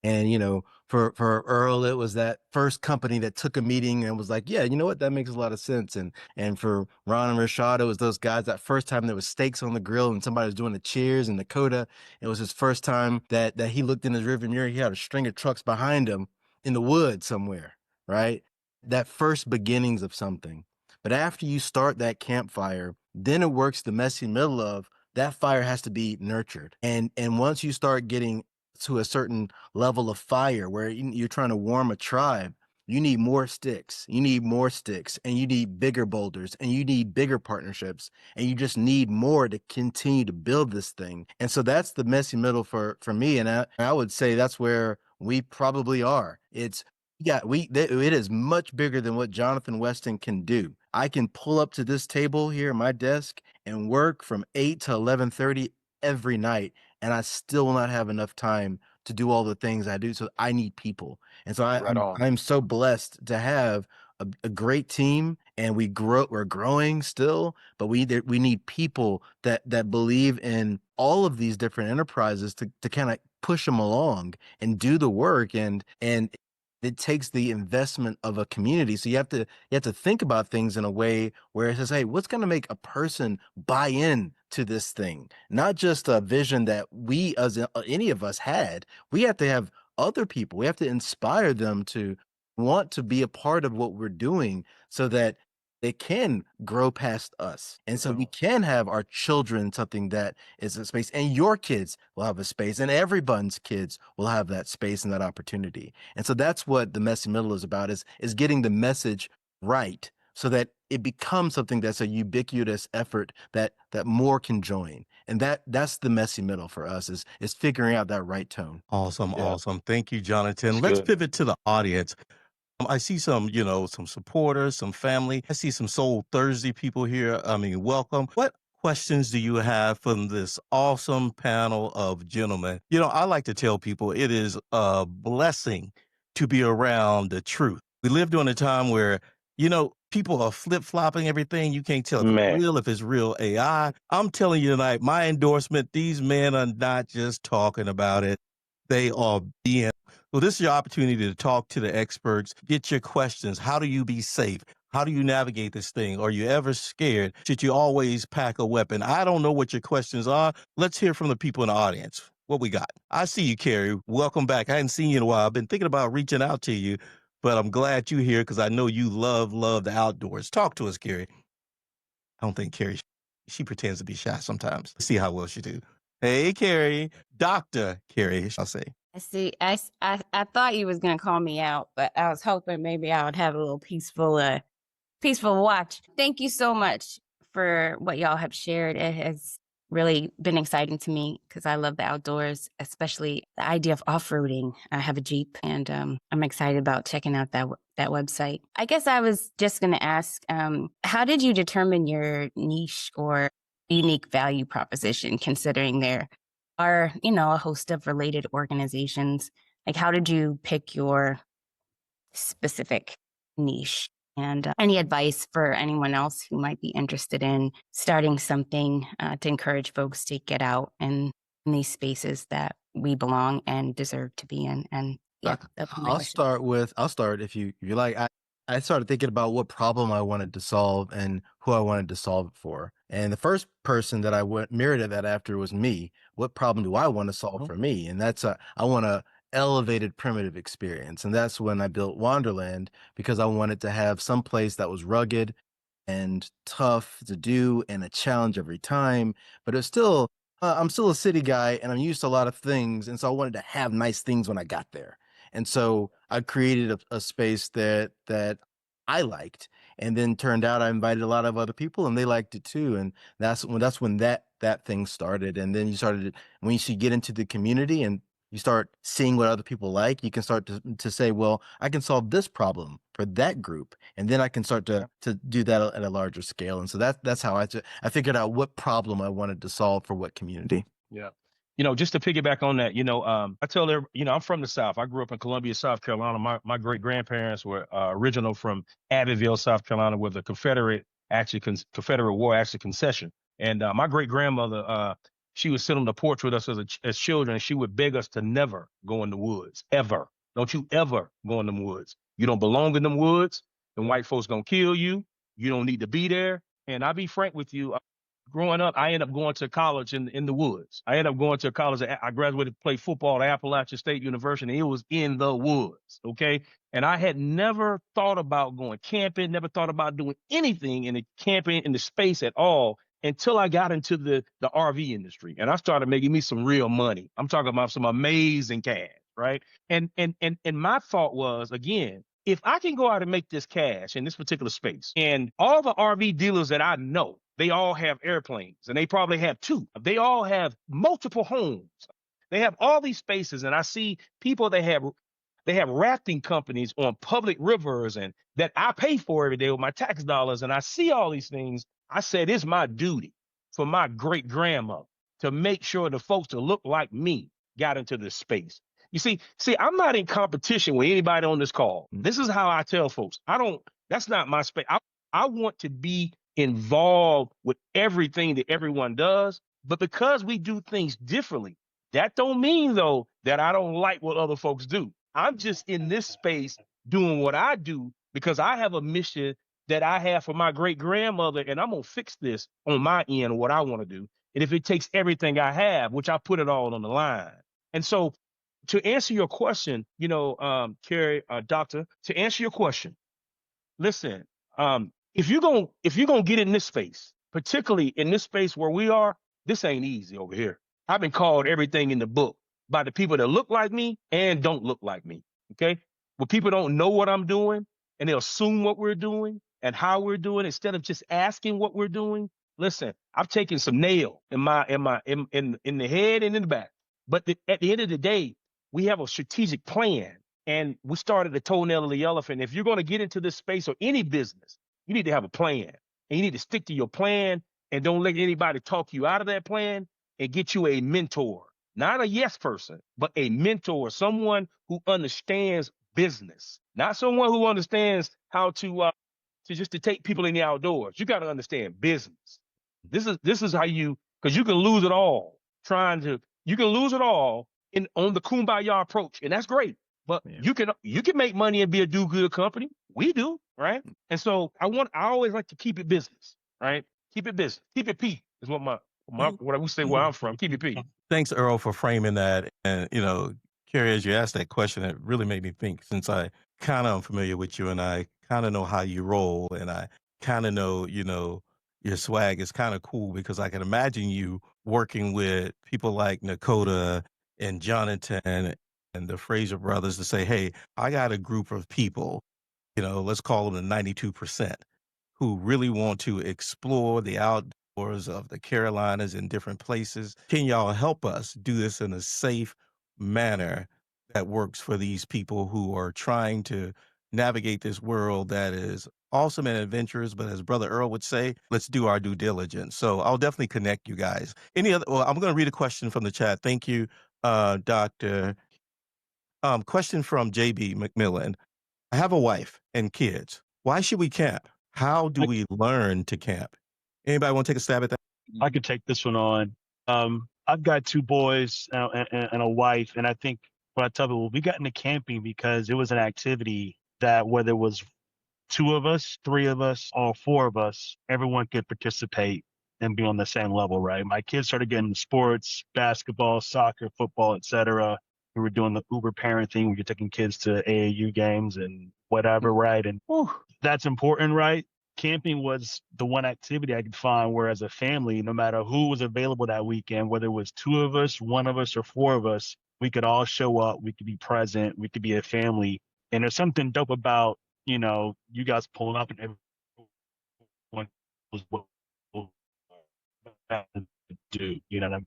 And, for Earl, it was that first company that took a meeting and was like, yeah, you know what? That makes a lot of sense. And for Ron and Rashad, it was those guys that first time there was steaks on the grill and somebody was doing the cheers. And Dakota, it was his first time that he looked in his rearview mirror. He had a string of trucks behind him in the woods somewhere, right? that first beginnings of something. But after you start that campfire, then it works the messy middle of that fire has to be nurtured. And once you start getting to a certain level of fire where you're trying to warm a tribe, you need more sticks. You need more sticks, and you need bigger boulders, and you need bigger partnerships, and you just need more to continue to build this thing. And so that's the messy middle for me. And I would say that's where we probably are. It is much bigger than what Jonathan Weston can do. I can pull up to this table here at my desk and work from 8 to 11:30 every night, and I still will not have enough time to do all the things I do. So I need people. And so Right on. I'm so blessed to have a great team, and we're growing still, but we need people that believe in all of these different enterprises to kind of push them along and do the work. And it takes the investment of a community. So you have to think about things in a way where it says, hey, what's going to make a person buy in to this thing? Not just a vision that we, as any of us, had. We have to have other people. We have to inspire them to want to be a part of what we're doing so that it can grow past us. And so we can have our children something that is a space, and your kids will have a space, and everyone's kids will have that space and that opportunity. And so that's what the messy middle is about, is getting the message right so that it becomes something that's a ubiquitous effort that more can join. And that's the messy middle for us, is figuring out that right tone. Awesome, Yeah. awesome. Thank you, Jonathan. That's Let's good. pivot to the audience. I see some, some supporters, some family. I see some Soul Thursday people here. I mean, welcome. What questions do you have from this awesome panel of gentlemen? I like to tell people it is a blessing to be around the truth. We live during a time where, people are flip-flopping everything. You can't tell if it's Man. real, if it's real AI. I'm telling you tonight, my endorsement, these men are not just talking about it. They are being. So this is your opportunity to talk to the experts, get your questions. How do you be safe? How do you navigate this thing? Are you ever scared? Should you always pack a weapon? I don't know what your questions are. Let's hear from the people in the audience. What we got? I see you, Carrie. Welcome back. I hadn't seen you in a while. I've been thinking about reaching out to you, but I'm glad you're here because I know you love the outdoors. Talk to us, Carrie. I don't think Carrie, she pretends to be shy sometimes. See how well she do. Hey, Carrie. Dr. Carrie, I'll say. I thought you was gonna call me out, but I was hoping maybe I would have a little peaceful watch. Thank you so much for what y'all have shared. It has really been exciting to me because I love the outdoors, especially the idea of off-roading. I have a Jeep, and I'm excited about checking out that website. I guess I was just gonna ask, how did you determine your niche or unique value proposition, considering there are, a host of related organizations? Like, how did you pick your specific niche? And any advice for anyone else who might be interested in starting something to encourage folks to get out in these spaces that we belong and deserve to be in? And yeah, that'd be my question. I'll start if you like. I started thinking about what problem I wanted to solve and who I wanted to solve it for. And the first person that I mirrored that after was me. What problem do I want to solve for me? And that's I want a elevated primitive experience. And that's when I built Wanderland, because I wanted to have some place that was rugged and tough to do and a challenge every time, but it's still I'm still a city guy and I'm used to a lot of things, and so I wanted to have nice things when I got there. And so I created a space that I liked, and then turned out I invited a lot of other people and they liked it too. And that's when that thing started. And then when you get into the community and you start seeing what other people like, you can start to say, well, I can solve this problem for that group. And then I can start to do that at a larger scale. And so that's how I figured out what problem I wanted to solve for what community. Yeah. Just to piggyback on that, I tell everybody, I'm from the South. I grew up in Columbia, South Carolina. My great grandparents were original from Abbeville, South Carolina, where the Confederate War actually concession. And my great grandmother, she would sit on the porch with us as children, and she would beg us to never go in the woods, ever. Don't you ever go in them woods. You don't belong in them woods. And white folks gonna kill you. You don't need to be there. And I'll be frank with you. growing up, I ended up going to college in the woods. I ended up going to college. I graduated to play football at Appalachian State University. And it was in the woods. Okay. And I had never thought about going camping, never thought about doing anything in the camping in the space at all until I got into the RV industry. And I started making me some real money. I'm talking about some amazing cash, right? And my thought was, again, if I can go out and make this cash in this particular space, and all the RV dealers that I know, they all have airplanes, and they probably have two. They all have multiple homes. They have all these spaces, and I see people that have rafting companies on public rivers, and that I pay for every day with my tax dollars. And I see all these things. I said, it's my duty for my great grandmother to make sure the folks that look like me got into this space. You see, I'm not in competition with anybody on this call. This is how I tell folks. That's not my space. I want to be involved with everything that everyone does, but because we do things differently, that don't mean though that I don't like what other folks do. I'm just in this space doing what I do because I have a mission that I have for my great grandmother, and I'm gonna fix this on my end of what I want to do. And if it takes everything I have, which I put it all on the line. And so to answer your question, Carrie, doctor, to answer your question, listen, if you're gonna get in this space, particularly in this space where we are, this ain't easy over here. I've been called everything in the book by the people that look like me and don't look like me. Okay, where people don't know what I'm doing and they'll assume what we're doing and how we're doing instead of just asking what we're doing. Listen, I've taken some nail in the head and in the back, but at the end of the day, we have a strategic plan, and we started the toenail of the elephant. If you're going to get into this space or any business, you need to have a plan, and you need to stick to your plan, and don't let anybody talk you out of that plan, and get you a mentor, not a yes person, but a mentor, someone who understands business, not someone who understands how to take people in the outdoors. You got to understand business. This is how because you can lose it all you can lose it all on the kumbaya approach, and that's great. But you can make money and be a do-good company. We do, right? And so I always like to keep it business, right? Keep it business. Keep it P is what what I would say where I'm from. Keep it P. Thanks, Earl, for framing that. And, Carrie, as you asked that question, it really made me think, since I kind of am familiar with you and I kind of know how you roll, and I kind of know, your swag is kind of cool, because I can imagine you working with people like Nakota and Jonathan and the Fraser brothers to say, hey, I got a group of people, let's call them the 92%, who really want to explore the outdoors of the Carolinas and different places. Can y'all help us do this in a safe manner that works for these people who are trying to navigate this world that is awesome and adventurous, but as Brother Earl would say, let's do our due diligence. So I'll definitely connect you guys. I'm going to read a question from the chat. Thank you, Doctor. Question from JB McMillan. I have a wife and kids. Why should we camp? How do we learn to camp? Anybody want to take a stab at that? I could take this one on. I've got two boys and a wife, and I think what I tell people, we got into camping because it was an activity that whether it was 2 of us, 3 of us, or 4 of us, everyone could participate and be on the same level, right? My kids started getting into sports, basketball, soccer, football, etc. We were doing the Uber parent thing. We were taking kids to AAU games and whatever, right? And that's important, right? Camping was the one activity I could find where, as a family, no matter who was available that weekend, whether it was 2 of us, 1 of us, or 4 of us, we could all show up. We could be present. We could be a family. And there's something dope about, you guys pulling up and everyone was what do, you can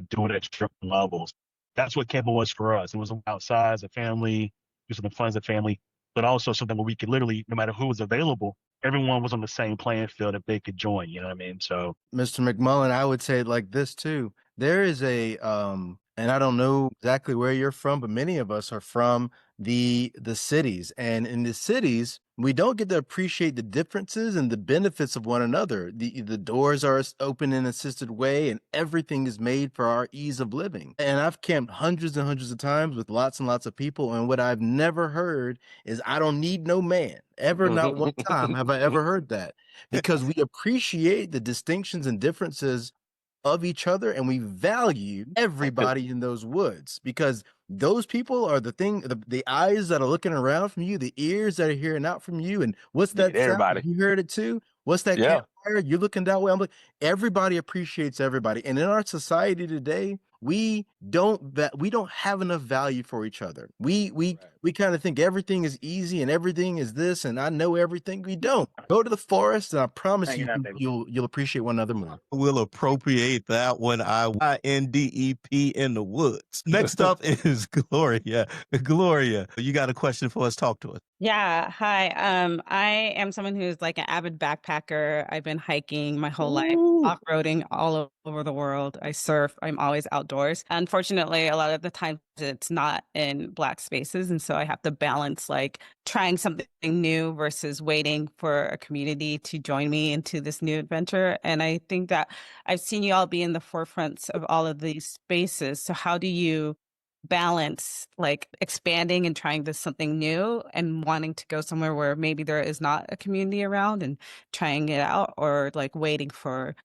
do it at different levels. That's what camping was for us. It was outside as a family, do something fun as a family, but also something where we could literally, no matter who was available, everyone was on the same playing field if they could join, you know what I mean? So, Mr. McMullen, I would say it like this too. There is and I don't know exactly where you're from, but many of us are from the cities. And in the cities, we don't get to appreciate the differences and the benefits of one another. The doors are open in an assisted way, and everything is made for our ease of living. And I've camped hundreds and hundreds of times with lots and lots of people, and what I've never heard is, I don't need no man. Ever, not one time have I ever heard that. because we appreciate the distinctions and differences of each other, and we value everybody in those woods, because those people are the eyes that are looking around from you, the ears that are hearing out from you. And what's that sound? Everybody. You heard it too. What's that Yeah. campfire? You're looking that way. I'm like, everybody appreciates everybody. And in our society today, we don't have enough value for each other. We kind of think everything is easy and everything is this, and I know everything. We don't. Go to the forest, and I promise Hanging out, baby. you'll appreciate one another more. We'll appropriate that when INDEP in the woods. Next up is Gloria. Gloria, you got a question for us? Talk to us. Yeah, hi. I am someone who's like an avid backpacker. I've been hiking my whole life, off-roading all over the world. I surf. I'm always outdoors. Unfortunately, a lot of the times it's not in Black spaces, and so I have to balance like trying something new versus waiting for a community to join me into this new adventure. And I think that I've seen you all be in the forefronts of all of these spaces. So how do you balance like expanding and trying this something new and wanting to go somewhere where maybe there is not a community around and trying it out, or like waiting for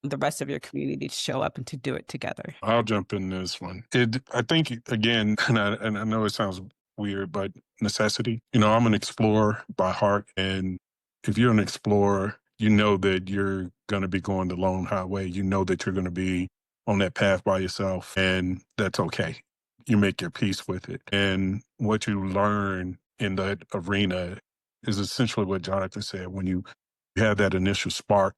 the rest of your community to show up and to do it together? I'll jump in this one. I think, again, and I know it sounds weird, but necessity. I'm an explorer by heart. And if you're an explorer, you know that you're going to be going the lone highway. You know that you're going to be on that path by yourself, and that's okay. You make your peace with it. And what you learn in that arena is essentially what Jonathan said. When you have that initial spark,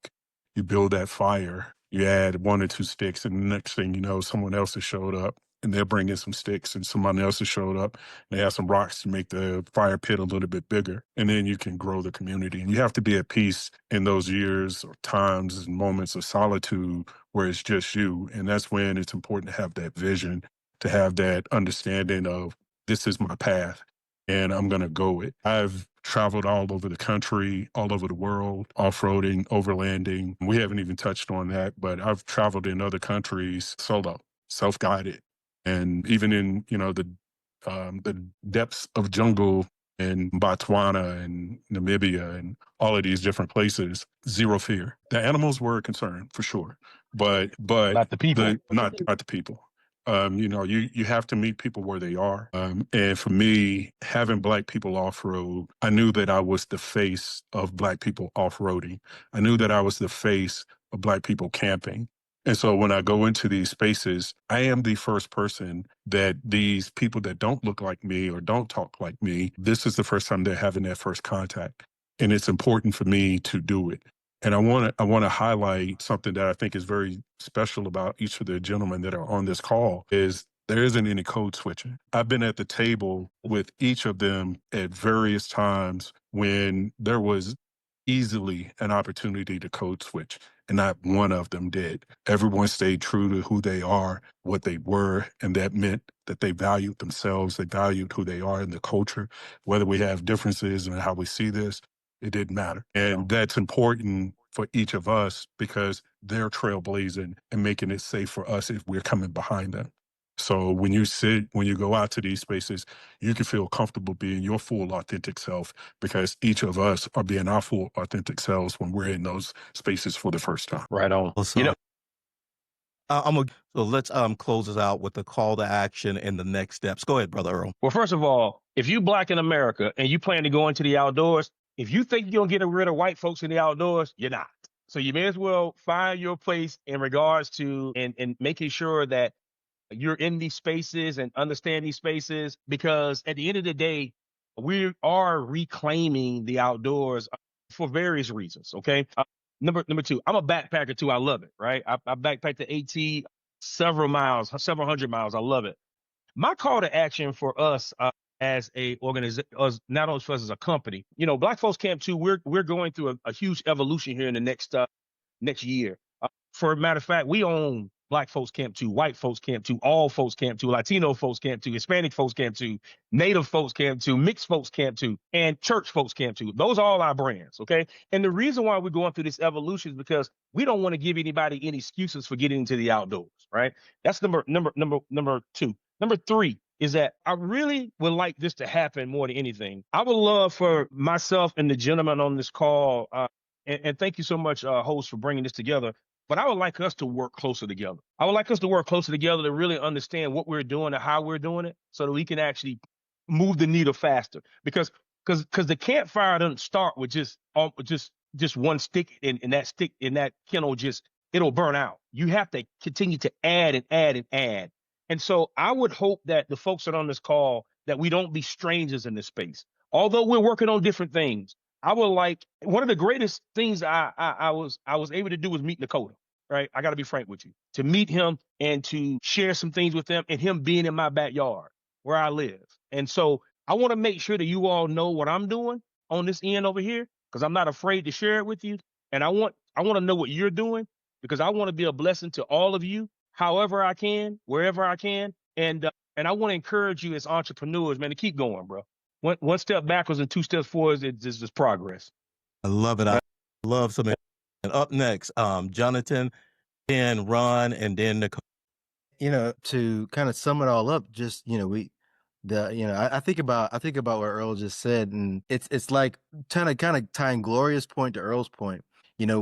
you build that fire, you add 1 or 2 sticks, and the next thing you know, someone else has showed up, and they're bringing some sticks, and someone else has showed up, and they have some rocks to make the fire pit a little bit bigger. And then you can grow the community. And you have to be at peace in those years or times and moments of solitude where it's just you. And that's when it's important to have that vision, to have that understanding of, this is my path and I'm going to go it. I've traveled all over the country, all over the world, off-roading, overlanding. We haven't even touched on that, but I've traveled in other countries solo, self-guided. And even in, the depths of jungle in Botswana and Namibia and all of these different places, zero fear. The animals were a concern for sure, but Not the people. not the people. You have to meet people where they are. And for me, having Black people off-road, I knew that I was the face of Black people off-roading. I knew that I was the face of Black people camping. And so when I go into these spaces, I am the first person that these people that don't look like me or don't talk like me, this is the first time they're having that first contact. And it's important for me to do it. And I want to highlight something that I think is very special about each of the gentlemen that are on this call is there isn't any code switching. I've been at the table with each of them at various times when there was easily an opportunity to code switch, and not one of them did. Everyone stayed true to who they are, what they were, and that meant that they valued themselves, they valued who they are in the culture. Whether we have differences in how we see this, it didn't matter. And that's important for each of us because they're trailblazing and making it safe for us if we're coming behind them. So when you go out to these spaces, you can feel comfortable being your full authentic self because each of us are being our full authentic selves when we're in those spaces for the first time. Right on. So let's close this out with the call to action and the next steps. Go ahead, Brother Earl. Well, first of all, if you Black in America and you plan to go into the outdoors, if you think you're going to get rid of white folks in the outdoors, you're not. So you may as well find your place in regards to and making sure that you're in these spaces and understand these spaces, because at the end of the day, we are reclaiming the outdoors for various reasons. Okay. Number 2, I'm a backpacker too. I love it. Right. I backpacked the AT several hundred miles. I love it. My call to action for us as a organization, not only for us as a company, Black Folks Camp 2, we're going through a huge evolution here in the next year. For a matter of fact, we own Black Folks Camp 2, White Folks Camp 2, All Folks Camp 2, Latino Folks Camp 2, Hispanic Folks Camp 2, Native Folks Camp 2, Mixed Folks Camp 2, and Church Folks Camp 2. Those are all our brands, okay? And the reason why we're going through this evolution is because we don't want to give anybody any excuses for getting into the outdoors, right? That's number 2. Number 3 is that I really would like this to happen more than anything. I would love for myself and the gentleman on this call and thank you so much, host, for bringing this together. But I would like us to work closer together. I would like us to work closer together to really understand what we're doing and how we're doing it, so that we can actually move the needle faster. Because the campfire doesn't start with just one stick, and that stick in that kennel it'll burn out. You have to continue to add and add and add. And so I would hope that the folks that are on this call, that we don't be strangers in this space. Although we're working on different things, I would like, one of the greatest things I was able to do was meet Nakota, right? I got to be frank with you. To meet him and to share some things with him, and him being in my backyard where I live. And so I want to make sure that you all know what I'm doing on this end over here, because I'm not afraid to share it with you. And I want to know what you're doing, because I want to be a blessing to all of you, however I can, wherever I can. And I want to encourage you as entrepreneurs, man, to keep going, bro. One step backwards and two steps forwards is just progress. I love it. I love some. And up next, Jonathan, then Ron, and then Nicole. You know, to kind of sum it all up, just, you know, I think about what Earl just said, and it's like kind of tying Gloria's point to Earl's point. You know,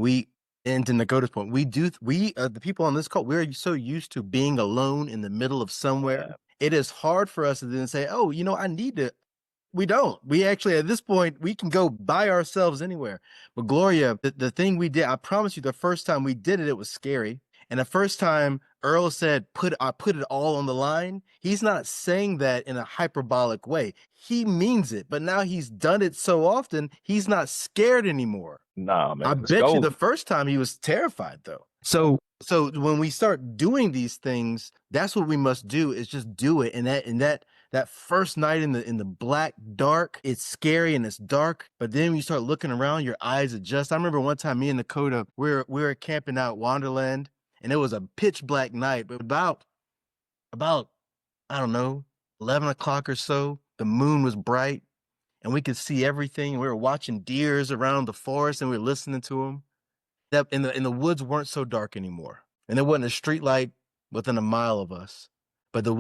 and to Dakota's point, the people on this call, we're so used to being alone in the middle of somewhere. It is hard for us to then say, oh, you know, we don't. We actually, at this point, we can go by ourselves anywhere. But Gloria, the thing we did, I promise you, the first time we did it, it was scary. And the first time Earl said, I put it all on the line, he's not saying that in a hyperbolic way. He means it. But now he's done it so often, he's not scared anymore. Nah, man. I bet you the first time he was terrified, though. So when we start doing these things, that's what we must do, is just do it. And that first night in the black dark, it's scary and it's dark. But then when you start looking around, your eyes adjust. I remember one time me and Nakota, we were camping out Wonderland, and it was a pitch black night. But about I don't know, 11 o'clock or so, the moon was bright, and we could see everything. We were watching deers around the forest, and we were listening to them. That in the woods weren't so dark anymore, and there wasn't a street light within a mile of us. But the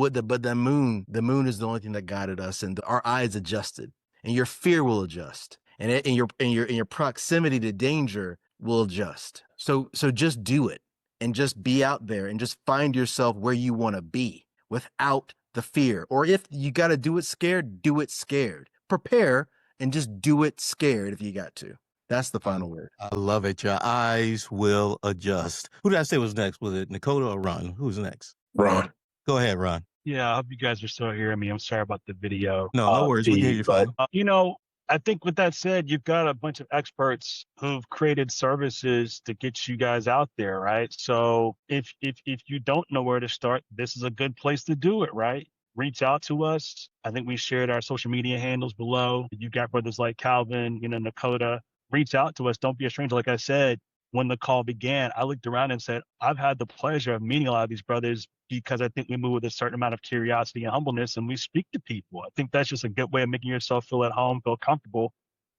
moon is the only thing that guided us, and our eyes adjusted, and your fear will adjust, and your proximity to danger will adjust. So just do it, and just be out there, and just find yourself where you want to be without the fear. Or if you got to do it scared, do it scared. Prepare and just do it scared if you got to. That's the final word. I love it. Your eyes will adjust. Who did I say was next? Was it Nakota or Ron? Who's next? Ron. Go ahead, Ron. Yeah, I hope you guys are still hearing me. I'm sorry about the video. No worries. We can hear you fine. You know, I think with that said, you've got a bunch of experts who've created services to get you guys out there, right? So if you don't know where to start, this is a good place to do it, right? Reach out to us. I think we shared our social media handles below. You got brothers like Calvin, you know, Nakota. Reach out to us. Don't be a stranger. Like I said, when the call began, I looked around and said, I've had the pleasure of meeting a lot of these brothers, because I think we move with a certain amount of curiosity and humbleness, and we speak to people. I think that's just a good way of making yourself feel at home, feel comfortable,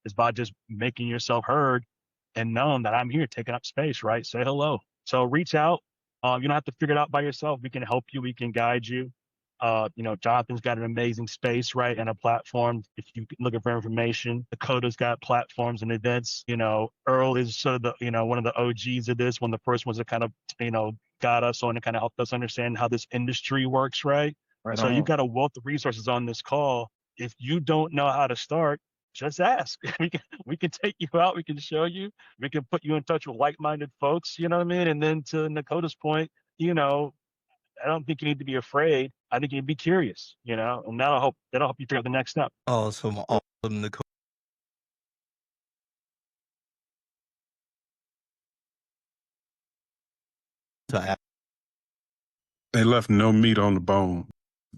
is by just making yourself heard and known that I'm here taking up space, right? Say hello. So reach out. You don't have to figure it out by yourself. We can help you. We can guide you. You know, Jonathan's got an amazing space, right, and a platform if you're looking for information. Dakota's got platforms and events. You know, Earl is sort of the, you know, one of the OGs of this, one of the first ones that kind of, you know, got us on and kind of helped us understand how this industry works, right? So you've got a wealth of resources on this call. If you don't know how to start, just ask. We can take you out. We can show you. We can put you in touch with like-minded folks. You know what I mean? And then to Dakota's point, you know, I don't think you need to be afraid. I think you need to be curious, you know, and that'll help you figure out the next step. Awesome, Nakota. They left no meat on the bone.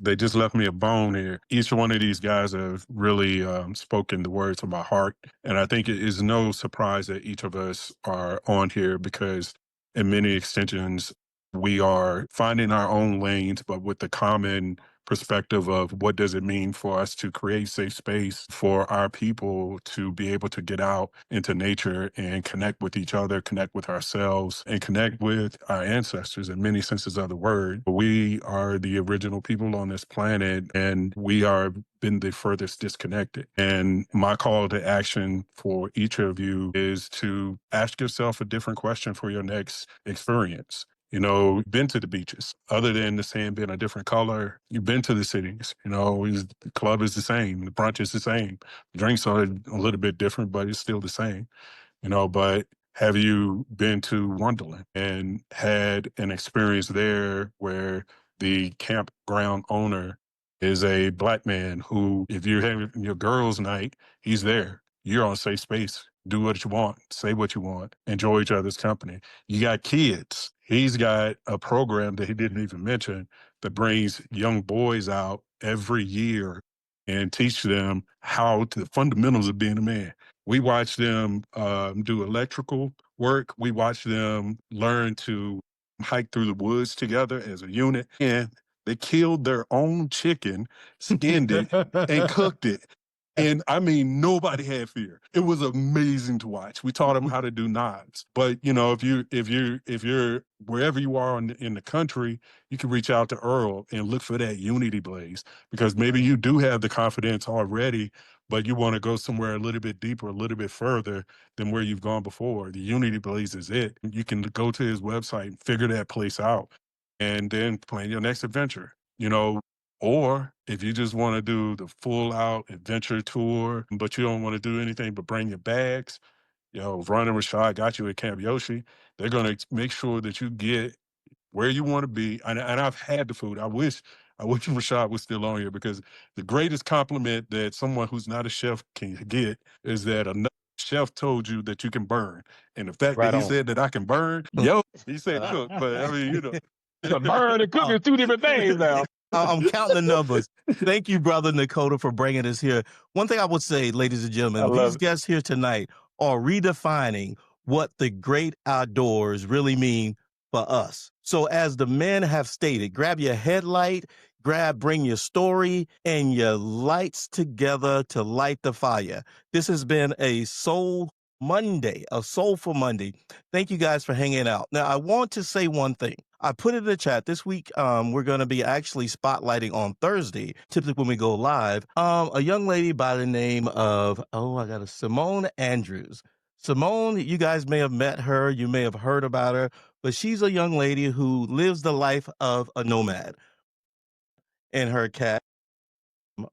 They just left me a bone here. Each one of these guys have really spoken the words of my heart. And I think it is no surprise that each of us are on here, because in many extensions, we are finding our own lanes, but with the common perspective of what does it mean for us to create safe space for our people to be able to get out into nature and connect with each other, connect with ourselves, and connect with our ancestors in many senses of the word. We are the original people on this planet, and we are been the furthest disconnected. And my call to action for each of you is to ask yourself a different question for your next experience. You know, been to the beaches. Other than the sand being a different color, you've been to the cities. You know, the club is the same, the brunch is the same. Drinks are a little bit different, but it's still the same. You know, but have you been to Wonderland and had an experience there where the campground owner is a Black man who, if you're having your girls' night, he's there. You're on safe space. Do what you want, say what you want, enjoy each other's company. You got kids. He's got a program that he didn't even mention that brings young boys out every year and teach them the fundamentals of being a man. We watch them do electrical work. We watch them learn to hike through the woods together as a unit. And they killed their own chicken, skinned it, and cooked it. And I mean, nobody had fear. It was amazing to watch. We taught them how to do knives. But you know, if you're wherever you are in the country, you can reach out to Earl and look for that unity blaze, because maybe you do have the confidence already, but you want to go somewhere a little bit deeper, a little bit further than where you've gone before. The unity blaze is it. You can go to his website and figure that place out, and then plan your next adventure. You know, or if you just want to do the full out adventure tour, but you don't want to do anything but bring your bags, you know, Ron and Rashad got you at Camp Yoshi. They're going to make sure that you get where you want to be. And I've had the food. I wish Rashad was still on here, because the greatest compliment that someone who's not a chef can get is that another chef told you that you can burn. And the fact Right that he on. said that I can burn, he said cook, but I mean, you know. The burn and cook is two different things now. I'm counting the numbers. Thank you, Brother Nakota, for bringing us here. One thing I would say, ladies and I gentlemen, love these it. guests here tonight are redefining what the great outdoors really mean for us. So as the men have stated, grab your headlight, bring your story and your lights together to light the fire. This has been a Soulful Monday. Thank you guys for hanging out. Now, I want to say one thing. I put it in the chat this week. We're going to be actually spotlighting on Thursday, typically when we go live, a young lady by the name of, Simone Andrews. Simone, you guys may have met her. You may have heard about her, but she's a young lady who lives the life of a nomad. And her cat,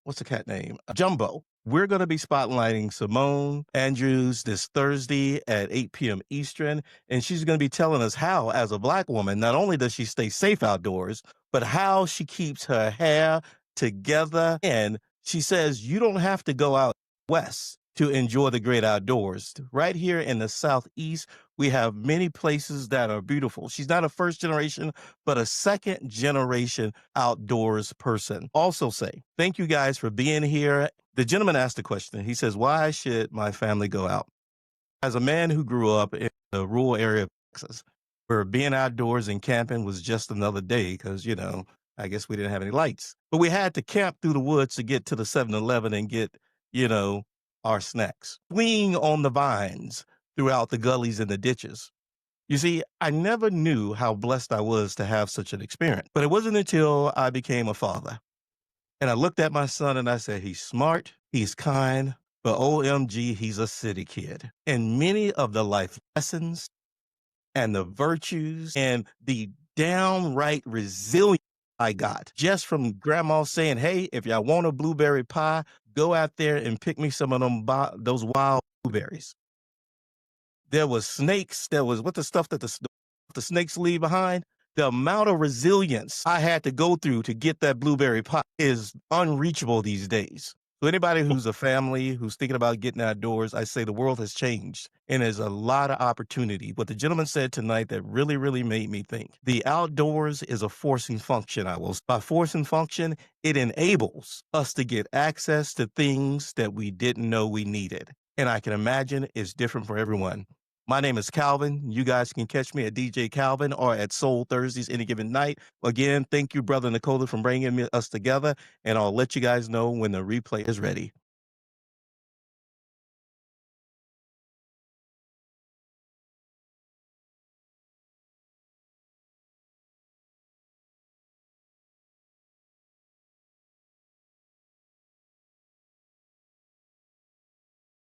what's the cat name? Jumbo. We're going to be spotlighting Simone Andrews this Thursday at 8 p.m. Eastern. And she's going to be telling us how, as a Black woman, not only does she stay safe outdoors, but how she keeps her hair together. And she says you don't have to go out west to enjoy the great outdoors. Right here in the Southeast, we have many places that are beautiful. She's not a first generation, but a second generation outdoors person. Also say, thank you guys for being here. The gentleman asked a question. He says, why should my family go out? As a man who grew up in the rural area of Texas, where being outdoors and camping was just another day, because, I guess we didn't have any lights. But we had to camp through the woods to get to the 7-Eleven and get, our snacks. Swing on the vines throughout the gullies and the ditches. You see, I never knew how blessed I was to have such an experience. But it wasn't until I became a father. And I looked at my son and I said, he's smart, he's kind, but OMG, he's a city kid. And many of the life lessons and the virtues and the downright resilience I got just from grandma saying, hey, if y'all want a blueberry pie, go out there and pick me some of those wild blueberries. There was snakes. There was the stuff that the snakes leave behind. The amount of resilience I had to go through to get that blueberry pie is unreachable these days. So anybody who's a family, who's thinking about getting outdoors, I say the world has changed and there's a lot of opportunity. What the gentleman said tonight that really, really made me think. The outdoors is a forcing function. By forcing function, it enables us to get access to things that we didn't know we needed. And I can imagine it's different for everyone. My name is Calvin. You guys can catch me at DJ Calvin or at Soul Thursdays any given night. Again, thank you, Brother Nkola, for bringing us together, and I'll let you guys know when the replay is ready.